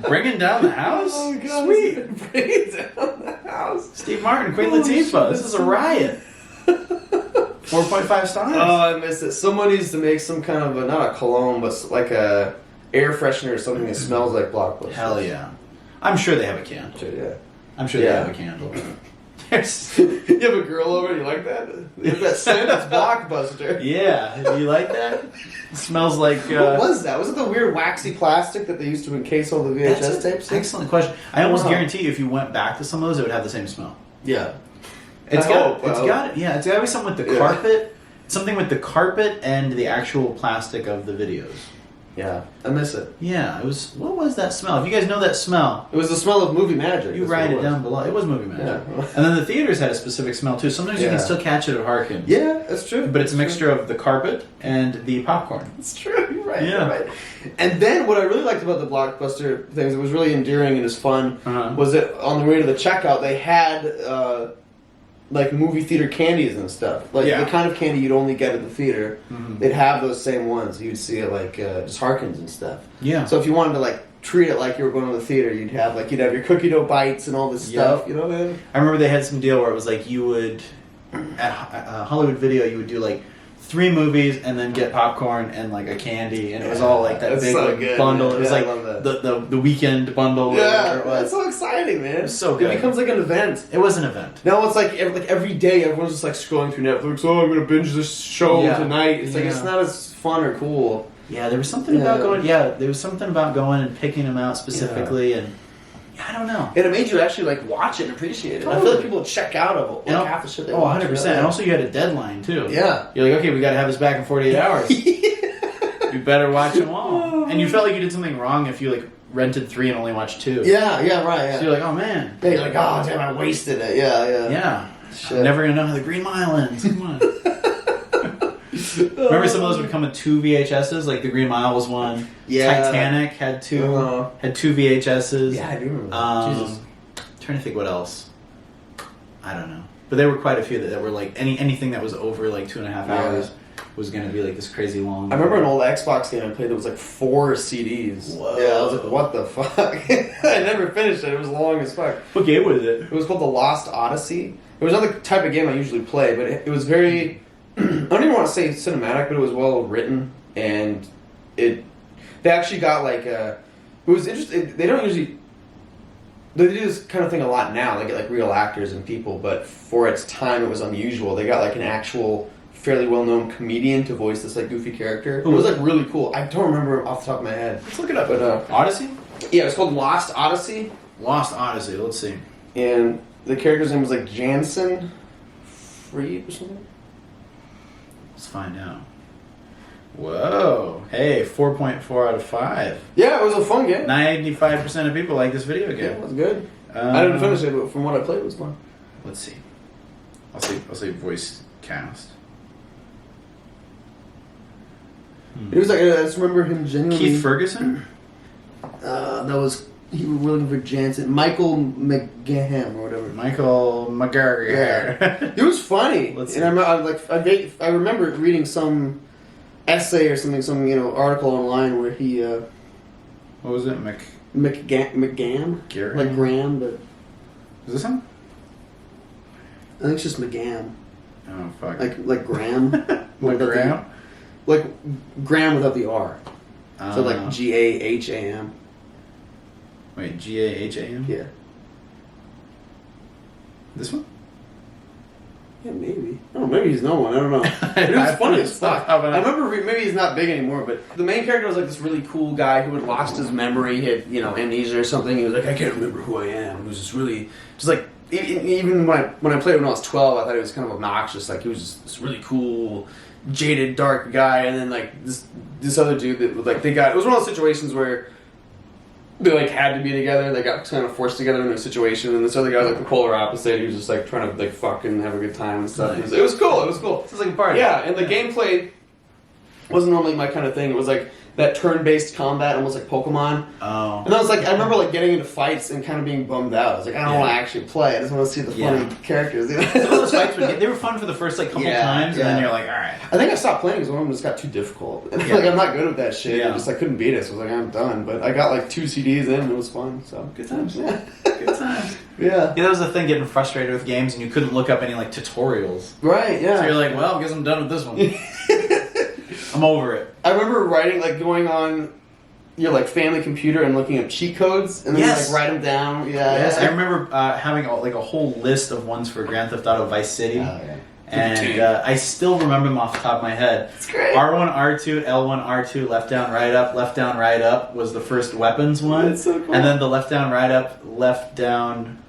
Speaker 2: Bringing down the house?
Speaker 1: Oh God,
Speaker 2: Sweet.
Speaker 1: bring it down the house.
Speaker 2: Steve Martin, Queen
Speaker 1: Holy
Speaker 2: Latifah.
Speaker 1: shit,
Speaker 2: This is a riot. 4.5 stars.
Speaker 1: Oh, I missed it. Someone needs to make some kind of not a cologne, but like a air freshener or something that smells like Blockbuster.
Speaker 2: Hell yeah. I'm sure they have a can.
Speaker 1: Yeah.
Speaker 2: I'm sure they
Speaker 1: Yeah.
Speaker 2: have a candle. There's,
Speaker 1: You have a girl over, you like that? You have that scent? It's Blockbuster.
Speaker 2: yeah. Do you like that? It smells like...
Speaker 1: What was that? Was it the weird waxy plastic that they used to encase all the VHS
Speaker 2: That's an
Speaker 1: tapes?
Speaker 2: excellent question. I almost
Speaker 1: Wow.
Speaker 2: guarantee you if you went back to some of those, it would have the same smell.
Speaker 1: Yeah.
Speaker 2: It's
Speaker 1: I
Speaker 2: got
Speaker 1: hope.
Speaker 2: it's got to be something with the
Speaker 1: Yeah.
Speaker 2: carpet. Something with the carpet and the actual plastic of the videos.
Speaker 1: Yeah. I miss it.
Speaker 2: Yeah, it was... What was that smell? If you guys know that smell,
Speaker 1: It was the smell of movie magic.
Speaker 2: you
Speaker 1: That's
Speaker 2: write
Speaker 1: what
Speaker 2: it
Speaker 1: was.
Speaker 2: down below. It was movie magic.
Speaker 1: Yeah.
Speaker 2: And then the theaters had a specific smell too. Sometimes you
Speaker 1: Yeah.
Speaker 2: can still catch it at Harkins.
Speaker 1: Yeah, that's true.
Speaker 2: But it's a mixture of the carpet and the popcorn.
Speaker 1: It's true. You're right.
Speaker 2: Yeah.
Speaker 1: You're right. And then what I really liked about the Blockbuster things, it was really endearing and it was fun,
Speaker 2: Uh-huh.
Speaker 1: was that on the way to the checkout they had like movie theater candies and stuff. Like the kind of candy you'd only get at the theater, they'd have those same ones. You'd see it like just Harkins and stuff.
Speaker 2: Yeah.
Speaker 1: So if you wanted to like treat it like you were going to the theater, you'd have your cookie dough bites and all this stuff. You know what I mean?
Speaker 2: I remember they had some deal where it was like you would at Hollywood Video you would do like 3 movies and then get popcorn and like a candy, and it was all like that
Speaker 1: That's
Speaker 2: big
Speaker 1: so
Speaker 2: like,
Speaker 1: good,
Speaker 2: bundle.
Speaker 1: man.
Speaker 2: It was
Speaker 1: Yeah, I
Speaker 2: like
Speaker 1: love
Speaker 2: the weekend bundle. or whatever it was.
Speaker 1: That's so exciting, man.
Speaker 2: It's so good.
Speaker 1: It becomes like an event.
Speaker 2: It was an event.
Speaker 1: Now it's like every day everyone's just like scrolling through Netflix. Oh, I'm gonna binge this show tonight. It's like it's not as fun or cool.
Speaker 2: Yeah, there was something about going. Yeah, there was something about going and picking them out specifically, and I don't know.
Speaker 1: And it made you actually like watch it and appreciate it. Totally. I feel like people would check out of it, half the shit they watch.
Speaker 2: 100%. And also you had a deadline too.
Speaker 1: Yeah.
Speaker 2: You're like, okay, we got to have this back in 48 hours. You better watch them all. And you felt like you did something wrong if you like rented 3 and only watched 2.
Speaker 1: Yeah, right. Yeah.
Speaker 2: So you're like, oh man.
Speaker 1: Yeah, you're like, oh damn, I wasted it. Yeah.
Speaker 2: Yeah.
Speaker 1: Shit.
Speaker 2: I'm never gonna know how the Green Mile ends. Come on. Remember some of those would come with 2 VHSs, like the Green Mile was one.
Speaker 1: Yeah.
Speaker 2: Titanic had 2 had 2 VHSs.
Speaker 1: Yeah, I do remember that. Jesus.
Speaker 2: Trying to think what else. I don't know. But there were quite a few that were like anything that was over like 2.5 hours was gonna be like this crazy long.
Speaker 1: I remember an old Xbox game I played that was like 4 CDs.
Speaker 2: Whoa.
Speaker 1: Yeah, I was like, what the fuck? I never finished it. It was long as fuck.
Speaker 2: What game was it?
Speaker 1: It was called The Lost Odyssey. It was not the type of game I usually play, but it was very... I don't even want to say cinematic, but it was well written, and they actually got like it was interesting. They don't usually... They do this kind of thing a lot now. They get like real actors and people, but for its time it was unusual. They got like an actual fairly well-known comedian to voice this like goofy character. It was like really cool. I don't remember off the top of my head.
Speaker 2: Let's look it up.
Speaker 1: But
Speaker 2: Odyssey?
Speaker 1: Yeah, it was called Lost Odyssey.
Speaker 2: Lost Odyssey. Let's see.
Speaker 1: And the character's name was like Jansen Freed or something.
Speaker 2: Let's find out. Whoa. Hey, 4.4 out of 5.
Speaker 1: Yeah, it was a fun game.
Speaker 2: 95% of people like this video game.
Speaker 1: Yeah, it was good. I didn't finish it, but from what I played, it was fun.
Speaker 2: Let's see. I'll say voice cast.
Speaker 1: It was like, I just remember him genuinely...
Speaker 2: Keith Ferguson?
Speaker 1: That was... He was looking for Jansen. Michael McGaham or whatever.
Speaker 2: Michael McGarry.
Speaker 1: Yeah. It was funny.
Speaker 2: Let's see.
Speaker 1: And I remember reading some essay or something, some article online where he...
Speaker 2: What was it?
Speaker 1: McGam?
Speaker 2: Gary?
Speaker 1: Like Graham, but...
Speaker 2: Is this him?
Speaker 1: I think it's just McGam.
Speaker 2: Oh, fuck.
Speaker 1: Like Graham.
Speaker 2: McGram?
Speaker 1: Like Graham without the R. So like Gaham.
Speaker 2: Wait, Gaham?
Speaker 1: Yeah.
Speaker 2: This one?
Speaker 1: Yeah, maybe. Oh, maybe he's no one. I don't know. It was funny as fuck. I remember maybe he's not big anymore, but the main character was like this really cool guy who had lost his memory, he had amnesia or something. He was like, I can't remember who I am. It was just really, just like even when I played when I was 12, I thought he was kind of obnoxious. Like he was just this really cool, jaded, dark guy, and then like this other dude that like it was one of those situations where they like had to be together. They got kind of forced together in a situation, and this other guy was like the polar opposite. He was just like trying to like fucking have a good time and stuff.
Speaker 2: Nice.
Speaker 1: It was cool. It was cool.
Speaker 2: Sounds like a party.
Speaker 1: Yeah, and the gameplay wasn't normally my kind of thing. It was like that turn-based combat, almost like Pokemon.
Speaker 2: Oh.
Speaker 1: And I was like, I remember like getting into fights and kind of being bummed out. I was like, I don't want to actually play. I just want to see the funny characters.
Speaker 2: Some of those fights they were fun for the first like couple times, and then you're like, all right.
Speaker 1: I think I stopped playing because one of them just got too difficult. Like I'm not good at that shit. I just couldn't beat it. So I was like, I'm done. But I got like 2 CDs in, and it was fun. So
Speaker 2: good times.
Speaker 1: Yeah.
Speaker 2: Good times.
Speaker 1: Yeah.
Speaker 2: Yeah, that was the thing, getting frustrated with games, and you couldn't look up any like tutorials.
Speaker 1: Right. Yeah.
Speaker 2: So you're like, well, I guess I'm done with this one. I'm over it.
Speaker 1: I remember writing like going on your like family computer and looking up cheat codes and then like write them down. Yeah.
Speaker 2: Yes, I remember having a whole list of ones for Grand Theft Auto Vice City. Oh, yeah. And I still remember them off the top of my head. It's great. R1, R2, L1, R2, left down, right up was the first weapons one.
Speaker 1: That's so cool.
Speaker 2: And then the left down, left down,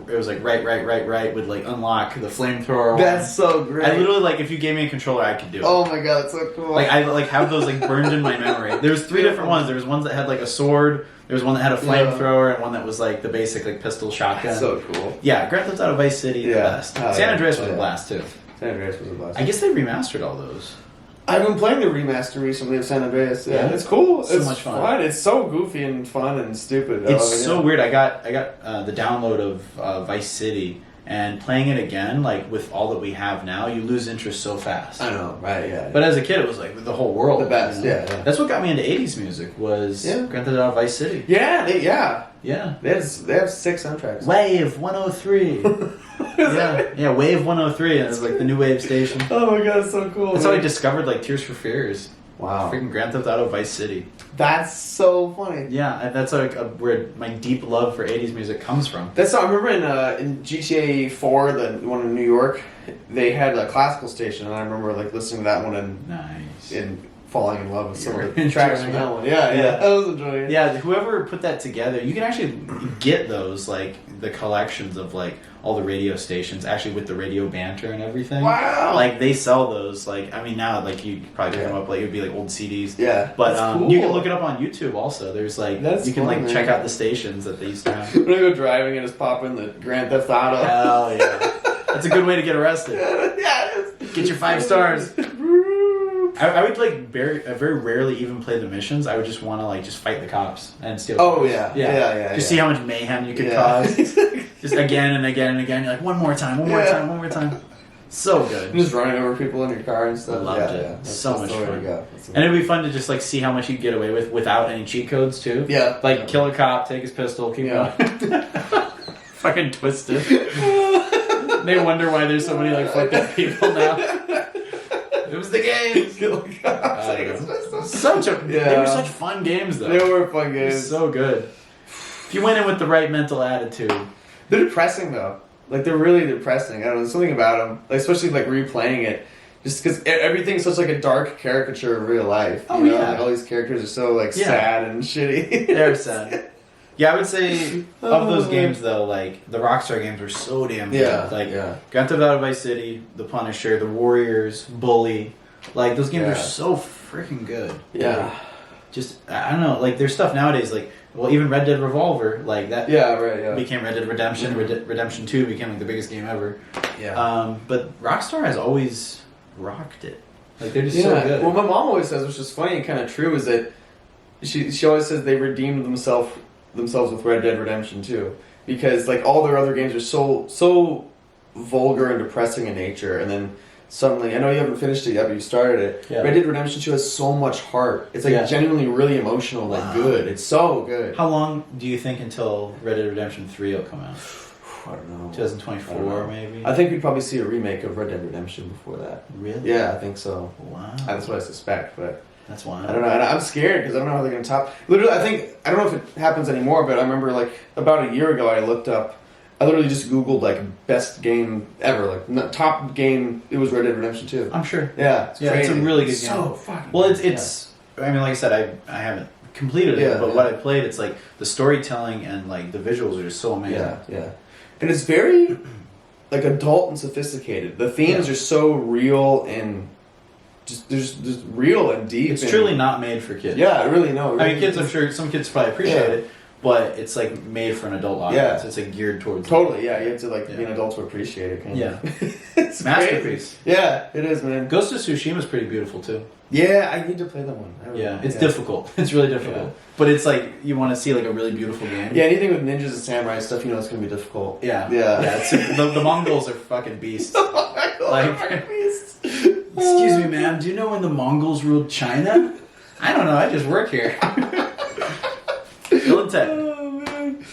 Speaker 2: it was like right would like unlock the flamethrower.
Speaker 1: That's so great.
Speaker 2: I literally if you gave me a controller, I could do it.
Speaker 1: Oh my god, that's so cool.
Speaker 2: Like I have those like burned in my memory. There was 3 different ones. There was ones that had like a sword. There was one that had a flamethrower, and one that was like the basic like pistol shotgun.
Speaker 1: That's so cool.
Speaker 2: Yeah, Grand Theft Auto Vice City, the best. San Andreas was a blast too.
Speaker 1: San Andreas was a blast.
Speaker 2: I guess they remastered all those.
Speaker 1: I've been playing the remaster recently of San Andreas. Yeah, it's cool.
Speaker 2: So
Speaker 1: it's
Speaker 2: much fun.
Speaker 1: It's so goofy and fun and stupid.
Speaker 2: It's so weird. I got the download of Vice City, And playing it again, like with all that we have now, you lose interest so fast.
Speaker 1: I know, right? Yeah.
Speaker 2: But as a kid, it was like the whole world.
Speaker 1: The best,
Speaker 2: you know?
Speaker 1: yeah.
Speaker 2: That's what got me into 80s music was Grand Theft Auto Vice City.
Speaker 1: Yeah, they have 6 soundtracks.
Speaker 2: Wave 103. yeah, Wave 103. And it was like the new wave station.
Speaker 1: Oh my god, it's so cool.
Speaker 2: That's how I discovered like Tears for Fears.
Speaker 1: Wow.
Speaker 2: Freaking Grand Theft Auto Vice City.
Speaker 1: That's so funny.
Speaker 2: Yeah, and that's like where my deep love for 80s music comes from.
Speaker 1: That's I remember in GTA 4, the one in New York, they had a classical station, and I remember like listening to that one and falling in love with some of the tracks from that one. Yeah, I was enjoying it.
Speaker 2: Yeah, whoever put that together, you can actually get those like the collections of like all the radio stations actually with the radio banter and everything.
Speaker 1: Wow!
Speaker 2: Like they sell those. Like I mean now like you probably pick them up like it would be like old CDs.
Speaker 1: Yeah,
Speaker 2: but
Speaker 1: cool.
Speaker 2: you can look it up on YouTube also. There's like you can like check out the stations that they used to have.
Speaker 1: When I go driving and just pop in the Grand Theft Auto.
Speaker 2: Hell yeah! That's a good way to get arrested.
Speaker 1: Yeah, it is.
Speaker 2: Get your 5 stars. I would like very rarely even play the missions. I would just want to like just fight the cops and steal.
Speaker 1: Oh
Speaker 2: cars.
Speaker 1: yeah.
Speaker 2: Just see how much mayhem you could cause. Just again and again and again. You're like one more time. So good.
Speaker 1: Just running over people in your car and stuff.
Speaker 2: I loved it.
Speaker 1: Yeah.
Speaker 2: So much fun.
Speaker 1: And
Speaker 2: And it'd be fun to just like see how much you get away with without any cheat codes too.
Speaker 1: Yeah.
Speaker 2: Like kill a cop, take his pistol, keep going. Fucking twisted. They wonder why there's so many like fucked up people now. It was the games. They were such fun games though.
Speaker 1: They were fun games.
Speaker 2: So good. If you went in with the right mental attitude.
Speaker 1: They're depressing though. Like they're really depressing. I don't know. There's something about them, like, especially like replaying it, just because everything's such like a dark caricature of real life. You know? Like, all these characters are so like sad and shitty.
Speaker 2: They're sad. Yeah, I would say of those games though, like the Rockstar games were so damn good. Like Grand Theft Auto Vice City, The Punisher, The Warriors, Bully. Like those games are so freaking good.
Speaker 1: Yeah.
Speaker 2: Like, just I don't know. Like there's stuff nowadays. Like even Red Dead Revolver. Like that. Became Red Dead Redemption. Redemption 2 became like the biggest game ever.
Speaker 1: Yeah.
Speaker 2: But Rockstar has always rocked it. Like they're just so good.
Speaker 1: Well, my mom always says, which is funny and kind of true, is that she always says they redeemed themselves with Red Dead Redemption 2, because like all their other games are so vulgar and depressing in nature, and then suddenly, I know you haven't finished it yet, but you started it. Red Dead Redemption 2 has so much heart. It's like genuinely really emotional, like good. It's so good.
Speaker 2: How long do you think until Red Dead Redemption 3 will come out?
Speaker 1: I don't know.
Speaker 2: 2024 maybe?
Speaker 1: I think we'd probably see a remake of Red Dead Redemption before that.
Speaker 2: Really?
Speaker 1: Yeah, I think so.
Speaker 2: Wow.
Speaker 1: That's what I suspect, but
Speaker 2: that's wild.
Speaker 1: I don't know. And I'm scared because I don't know how they're going to top. Literally, I don't know if it happens anymore, but I remember like about a year ago I literally just Googled like best game ever, like top game. It was Red Dead Redemption 2.
Speaker 2: I'm sure.
Speaker 1: Yeah, it's crazy.
Speaker 2: It's a really good game.
Speaker 1: So fucking.
Speaker 2: Well, it's. I mean, like I said, I haven't completed it, but what I played, it's like the storytelling and like the visuals are just so amazing.
Speaker 1: Yeah. And it's very like adult and sophisticated. The themes are so real and just real and deep.
Speaker 2: It's truly not made for kids.
Speaker 1: Yeah, really no.
Speaker 2: I mean, kids. I'm sure some kids probably appreciate it, but it's like made for an adult audience. It's like geared towards.
Speaker 1: Totally, yeah. You have to like be an adult to appreciate it. Kind of. It's
Speaker 2: masterpiece.
Speaker 1: Crazy. Yeah, it is, man.
Speaker 2: Ghost of Tsushima is pretty beautiful too.
Speaker 1: Yeah, I need to play that one.
Speaker 2: It's difficult. It's really difficult. But it's like you want to see like a really beautiful game.
Speaker 1: Yeah, anything with ninjas and samurai stuff, you know, it's gonna be difficult.
Speaker 2: Yeah. It's, the Mongols are fucking beasts.
Speaker 1: Beasts.
Speaker 2: Excuse me, ma'am. Do you know when the Mongols ruled China? I don't know. I just work here. Bill and Ted.
Speaker 1: Oh man.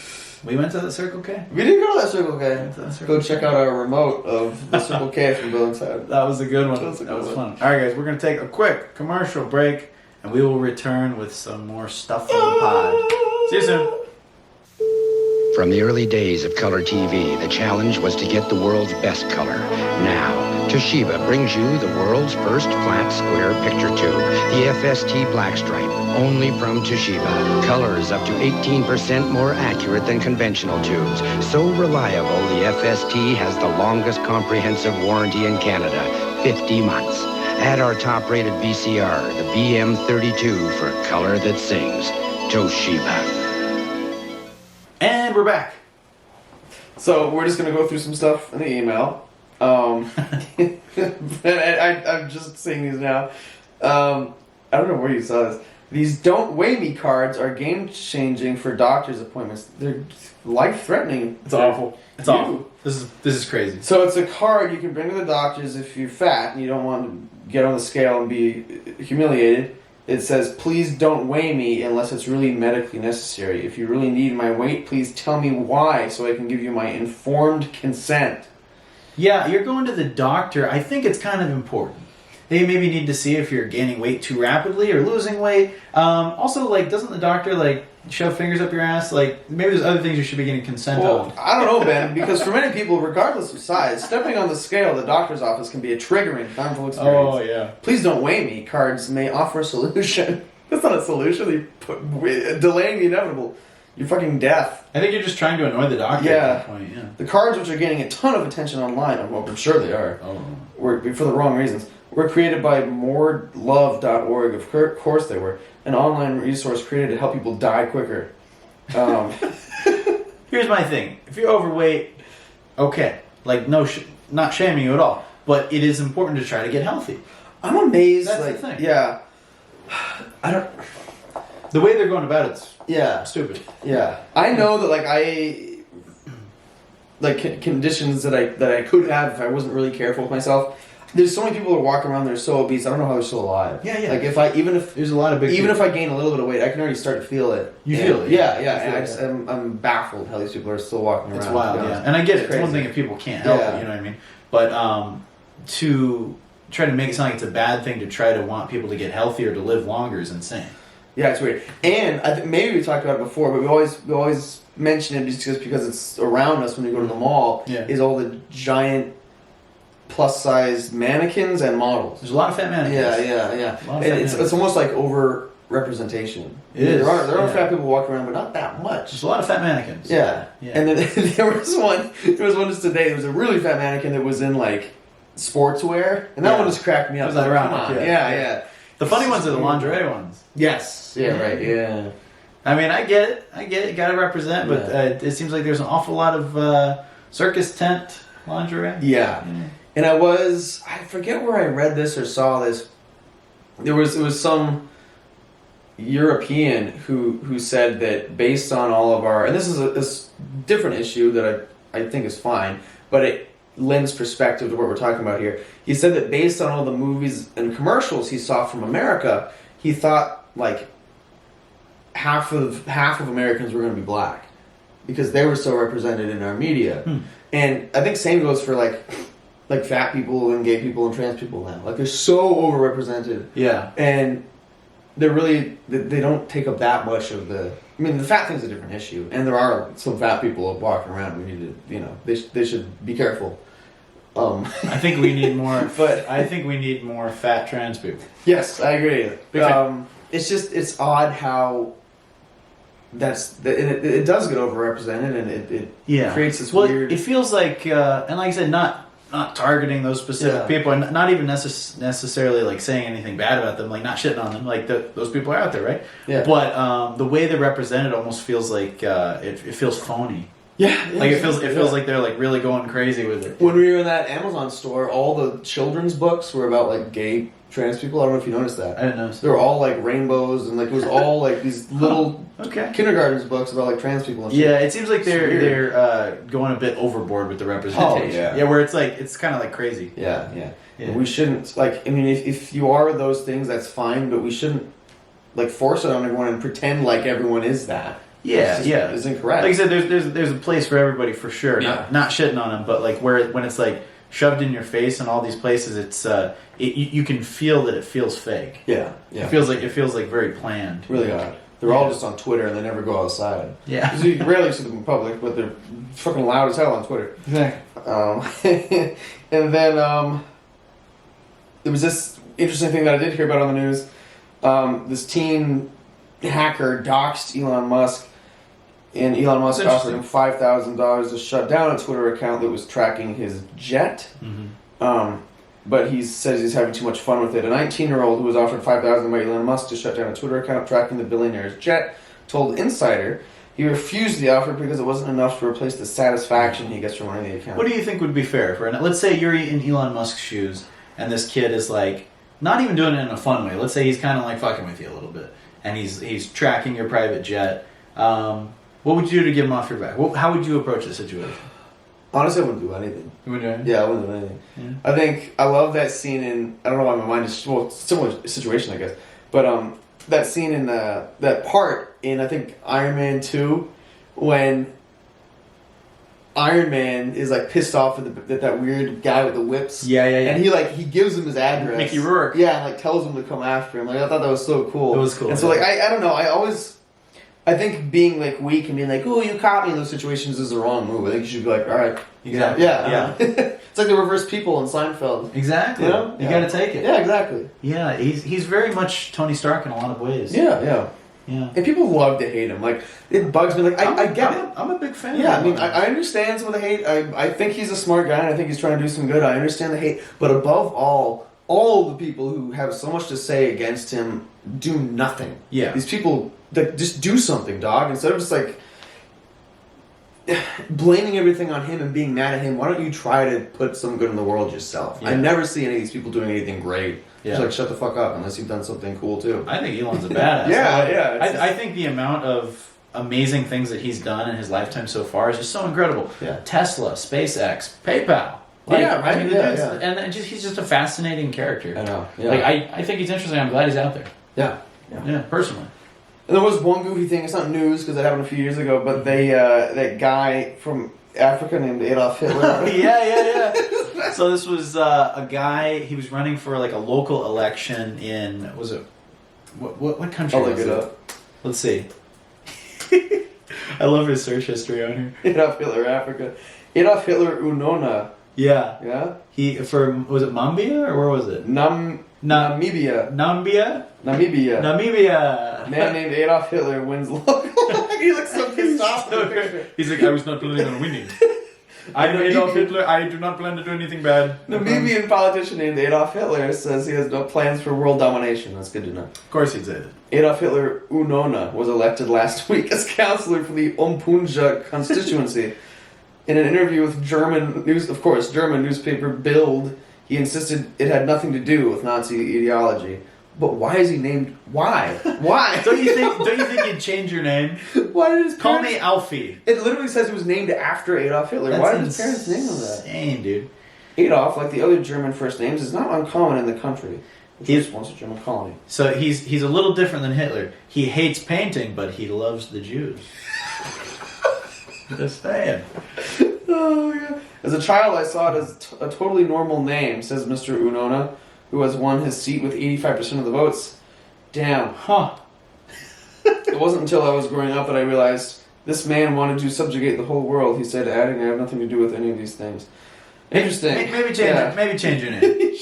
Speaker 2: We went to the Circle K.
Speaker 1: We did go to that Circle K. Go check out our remote of the Circle K from Bill and Ted.
Speaker 2: That was a good one. That was fun. All right, guys, we're gonna take a quick commercial break, and we will return with some more stuff for the pod. See you soon.
Speaker 8: From the early days of color TV, the challenge was to get the world's best color. Now, Toshiba brings you the world's first flat square picture tube, the FST Blackstripe, only from Toshiba. Colors up to 18% more accurate than conventional tubes. So reliable, the FST has the longest comprehensive warranty in Canada, 50 months. Add our top-rated VCR, the BM32, for color that sings. Toshiba.
Speaker 2: And we're back.
Speaker 1: So we're just gonna go through some stuff in the email. And I'm just seeing these now. I don't know where you saw this. These "Don't Weigh Me" cards are game-changing for doctor's appointments. They're life-threatening.
Speaker 2: It's awful. It's awful. This is crazy.
Speaker 1: So it's a card you can bring to the doctors if you're fat and you don't want to get on the scale and be humiliated. It says, "Please don't weigh me unless it's really medically necessary. If you really need my weight, please tell me why so I can give you my informed consent."
Speaker 2: Yeah, you're going to the doctor. I think it's kind of important. They maybe need to see if you're gaining weight too rapidly or losing weight. Also, like, doesn't the doctor, like, shove fingers up your ass? Like, maybe there's other things you should be getting consent on.
Speaker 1: I don't know, Ben, because for many people, regardless of size, stepping on the scale at the doctor's office can be a triggering, harmful experience.
Speaker 2: Oh, yeah.
Speaker 1: "Please don't weigh me" cards may offer a solution. That's not a solution. They put delaying the inevitable. You're fucking deaf.
Speaker 2: I think you're just trying to annoy the doctor at that point, yeah.
Speaker 1: The cards, which are getting a ton of attention online, I'm sure they are, were, for the wrong reasons, were created by moredlove.org. Of course they were. An online resource created to help people die quicker.
Speaker 2: Here's my thing. If you're overweight, okay. Like, not shaming you at all. But it is important to try to get healthy.
Speaker 1: I'm amazed.
Speaker 2: That's
Speaker 1: like,
Speaker 2: the thing.
Speaker 1: Yeah. I don't...
Speaker 2: The way they're going about it's stupid.
Speaker 1: Yeah. I know that, conditions that I could have if I wasn't really careful with myself. There's so many people that walk around that are so obese. I don't know how they're still alive.
Speaker 2: Yeah, yeah.
Speaker 1: Like even if
Speaker 2: there's a lot of big people.
Speaker 1: if I gain a little bit of weight, I can already start to feel it.
Speaker 2: You feel it.
Speaker 1: Yeah. And I'm baffled how these people are still walking around.
Speaker 2: It's wild. Yeah. And I get it. It's one thing if people can't help it. You know what I mean? But to try to make it sound like it's a bad thing to try to want people to get healthier to live longer is insane.
Speaker 1: Yeah, it's weird. And I think maybe we talked about it before, but we always mention it just because it's around us when we go to the mall.
Speaker 2: Yeah.
Speaker 1: Is all the giant plus-sized mannequins and models.
Speaker 2: There's a lot of fat mannequins.
Speaker 1: Yeah. It's almost like over-representation.
Speaker 2: It is.
Speaker 1: There are fat people walking around, but not that much.
Speaker 2: There's a lot of fat mannequins.
Speaker 1: Yeah. And then there was one just today. There was a really fat mannequin that was in, like, sportswear, and that one just cracked me up.
Speaker 2: It was ironic.
Speaker 1: Come on.
Speaker 2: Yeah. The funny ones are the lingerie ones.
Speaker 1: Yes. Yeah, right. Yeah.
Speaker 2: I mean, I get it. You gotta represent, but it seems like there's an awful lot of circus tent lingerie.
Speaker 1: Yeah. And I forget where I read this or saw this. It was some European who said that based on all of our, and this is a different issue that I think is fine, but it lends perspective to what we're talking about here. He said that based on all the movies and commercials he saw from America, he thought like half of Americans were going to be black because they were so represented in our media. And I think same goes for like fat people and gay people and trans people now. Like they're so overrepresented. Yeah. And they're really they don't take up that much of the. I mean, the fat thing's a different issue, and there are some fat people walking around. We need to, they should be careful.
Speaker 2: I think we need more, but I think we need more fat trans people.
Speaker 1: Yes, I agree. It's odd how it does get overrepresented, and it creates this weird.
Speaker 2: It feels like, and like I said, not targeting those specific people, and not even necessarily like saying anything bad about them, like not shitting on them. Like those people are out there, right? Yeah. But the way they're represented almost feels like it feels phony.
Speaker 1: Yeah.
Speaker 2: Like it feels like they're like really going crazy with it.
Speaker 1: When we were in that Amazon store, all the children's books were about like gay trans people. I don't know if you noticed that.
Speaker 2: I didn't notice.
Speaker 1: They were all like rainbows and like it was all like these little kindergarten's books about like trans people and shit.
Speaker 2: Yeah, it seems like they're going a bit overboard with the representation.
Speaker 1: Oh, yeah.
Speaker 2: Where it's like it's kind of like crazy.
Speaker 1: Yeah. We shouldn't like. I mean, if you are those things, that's fine, but we shouldn't like force it on everyone and pretend like everyone is that. It's incorrect.
Speaker 2: Like I said, there's a place for everybody for sure. Yeah. Not shitting on them, but like when it's like shoved in your face in all these places, it's you can feel that it feels fake.
Speaker 1: Yeah.
Speaker 2: It feels like very planned.
Speaker 1: Really odd. They're all just on Twitter and they never go outside.
Speaker 2: Yeah.
Speaker 1: You rarely see them in public, but they're fucking loud as hell on Twitter.
Speaker 2: Exactly.
Speaker 1: And then there was this interesting thing that I did hear about on the news. This teen hacker doxed Elon Musk. And Elon Musk offered him $5,000 to shut down a Twitter account that was tracking his jet. Mm-hmm. But he says he's having too much fun with it. A 19-year-old who was offered $5,000 by Elon Musk to shut down a Twitter account tracking the billionaire's jet told Insider he refused the offer because it wasn't enough to replace the satisfaction he gets from running the account.
Speaker 2: What do you think would be fair? Let's say you're in Elon Musk's shoes and this kid is like, not even doing it in a fun way. Let's say he's kind of like fucking with you a little bit. and he's tracking your private jet. What would you do to get him off your back? How would you approach the situation?
Speaker 1: Honestly, I wouldn't do anything.
Speaker 2: You wouldn't do anything?
Speaker 1: Yeah, I wouldn't do anything.
Speaker 2: Yeah.
Speaker 1: I love that scene in, I don't know why my mind is, similar situation, I guess. But that scene in, that part in, I think, Iron Man 2, when Iron Man is like pissed off at that weird guy with the whips.
Speaker 2: Yeah.
Speaker 1: And he gives him his address.
Speaker 2: Mickey Rourke.
Speaker 1: Yeah, and like tells him to come after him. Like I thought that was so cool.
Speaker 2: It was cool.
Speaker 1: And so like I don't know, I think being like weak and being like, oh, you caught me in those situations is the wrong move. I think you should be like, all right.
Speaker 2: Exactly.
Speaker 1: Yeah. It's like the reverse people in Seinfeld.
Speaker 2: Exactly.
Speaker 1: You know?
Speaker 2: You gotta take it.
Speaker 1: Yeah, exactly.
Speaker 2: Yeah, he's very much Tony Stark in a lot of ways.
Speaker 1: Yeah.
Speaker 2: Yeah.
Speaker 1: And people love to hate him. Like, it bugs me. Like, I get it.
Speaker 2: I'm a big fan
Speaker 1: Yeah,
Speaker 2: of
Speaker 1: I
Speaker 2: him.
Speaker 1: mean, I understand some of the hate. I think he's a smart guy, and I think he's trying to do some good. I understand the hate. But above all the people who have so much to say against him do nothing.
Speaker 2: Yeah.
Speaker 1: These people that just do something, dog. Instead of just, like, blaming everything on him and being mad at him, why don't you try to put some good in the world yourself?
Speaker 2: Yeah.
Speaker 1: I never see any of these people doing anything great.
Speaker 2: Yeah.
Speaker 1: Just like, shut the fuck up unless you've done something cool, too.
Speaker 2: I think Elon's a badass.
Speaker 1: Yeah.
Speaker 2: I think the amount of amazing things that he's done in his lifetime so far is just so incredible.
Speaker 1: Yeah.
Speaker 2: Tesla, SpaceX, PayPal.
Speaker 1: Yeah, right?
Speaker 2: I mean,
Speaker 1: Yeah.
Speaker 2: And he's just a fascinating character.
Speaker 1: I know. Yeah.
Speaker 2: Like I think he's interesting. I'm glad he's out there.
Speaker 1: Yeah.
Speaker 2: Personally.
Speaker 1: And there was one goofy thing. It's not news because it happened a few years ago, but they that guy from Africa named Adolf Hitler.
Speaker 2: Yeah. So this was a guy. He was running for like a local election in what country?
Speaker 1: I'll
Speaker 2: was
Speaker 1: look it
Speaker 2: it?
Speaker 1: up.
Speaker 2: Let's see. I love his search history on here.
Speaker 1: Adolf Hitler, Africa. Adolf Hitler Unona.
Speaker 2: Yeah.
Speaker 1: Yeah.
Speaker 2: Was it Mambia or where was it?
Speaker 1: Namibia.
Speaker 2: Namibia.
Speaker 1: A man named Adolf Hitler wins local. He looks so pissed off.
Speaker 2: He's like, I was not planning on winning. I'm Adolf Hitler. I do not plan to do anything bad.
Speaker 1: Namibian politician named Adolf Hitler says he has no plans for world domination. That's good to know.
Speaker 2: Of course he'd say that.
Speaker 1: Adolf Hitler Unona was elected last week as councillor for the Umpunja constituency. In an interview with German newspaper Bild, he insisted it had nothing to do with Nazi ideology. But why is he named? Why?
Speaker 2: Don't you think you'd change your name?
Speaker 1: Why did his parents...
Speaker 2: Call me Alfie.
Speaker 1: It literally says he was named after Adolf Hitler. Why did his parents name him that?
Speaker 2: Insane, dude.
Speaker 1: Adolf, like the other German first names, is not uncommon in the country, which was once a German colony.
Speaker 2: So he's a little different than Hitler. He hates painting, but he loves the Jews. Just saying.
Speaker 1: Oh, yeah. As a child, I saw it as a totally normal name, says Mr. Unona, who has won his seat with 85% of the votes. Damn.
Speaker 2: Huh.
Speaker 1: It wasn't until I was growing up that I realized this man wanted to subjugate the whole world, he said, adding, I have nothing to do with any of these things. Interesting.
Speaker 2: Maybe change your name.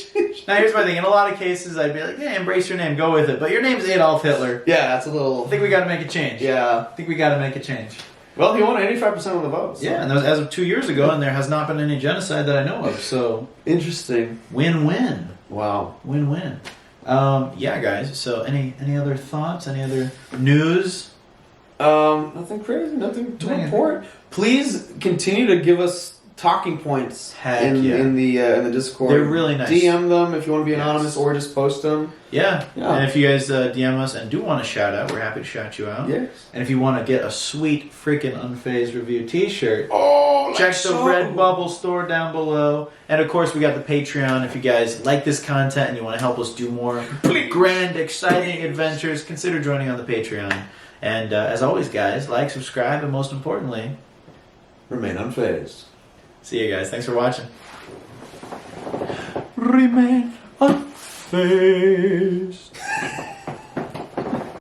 Speaker 2: Now, here's my thing. In a lot of cases, I'd be like, yeah, embrace your name, go with it. But your name's Adolf Hitler.
Speaker 1: Yeah, that's a little...
Speaker 2: I think we got to make a change.
Speaker 1: Yeah.
Speaker 2: I think we got to make a change.
Speaker 1: Well, he won 85% of the votes. So.
Speaker 2: Yeah, and that was as of 2 years ago, and there has not been any genocide that I know of. So
Speaker 1: interesting.
Speaker 2: Win-win.
Speaker 1: Wow.
Speaker 2: Win-win. Yeah, guys. So any other thoughts? Any other news?
Speaker 1: Nothing crazy. Nothing to report. Please continue to give us talking points in the Discord.
Speaker 2: They're really nice.
Speaker 1: DM them if you want to be anonymous, or just post them.
Speaker 2: Yeah. And if you guys DM us and do want a shout out, we're happy to shout you out.
Speaker 1: Yes.
Speaker 2: And if you want to get a sweet freaking Unfazed Review t-shirt, check the Redbubble store down below. And of course, we got the Patreon. If you guys like this content and you want to help us do more grand, exciting adventures, consider joining on the Patreon. And as always, guys, like, subscribe, and most importantly,
Speaker 1: remain unfazed.
Speaker 2: See you guys. Thanks for watching.
Speaker 6: Remain unfazed.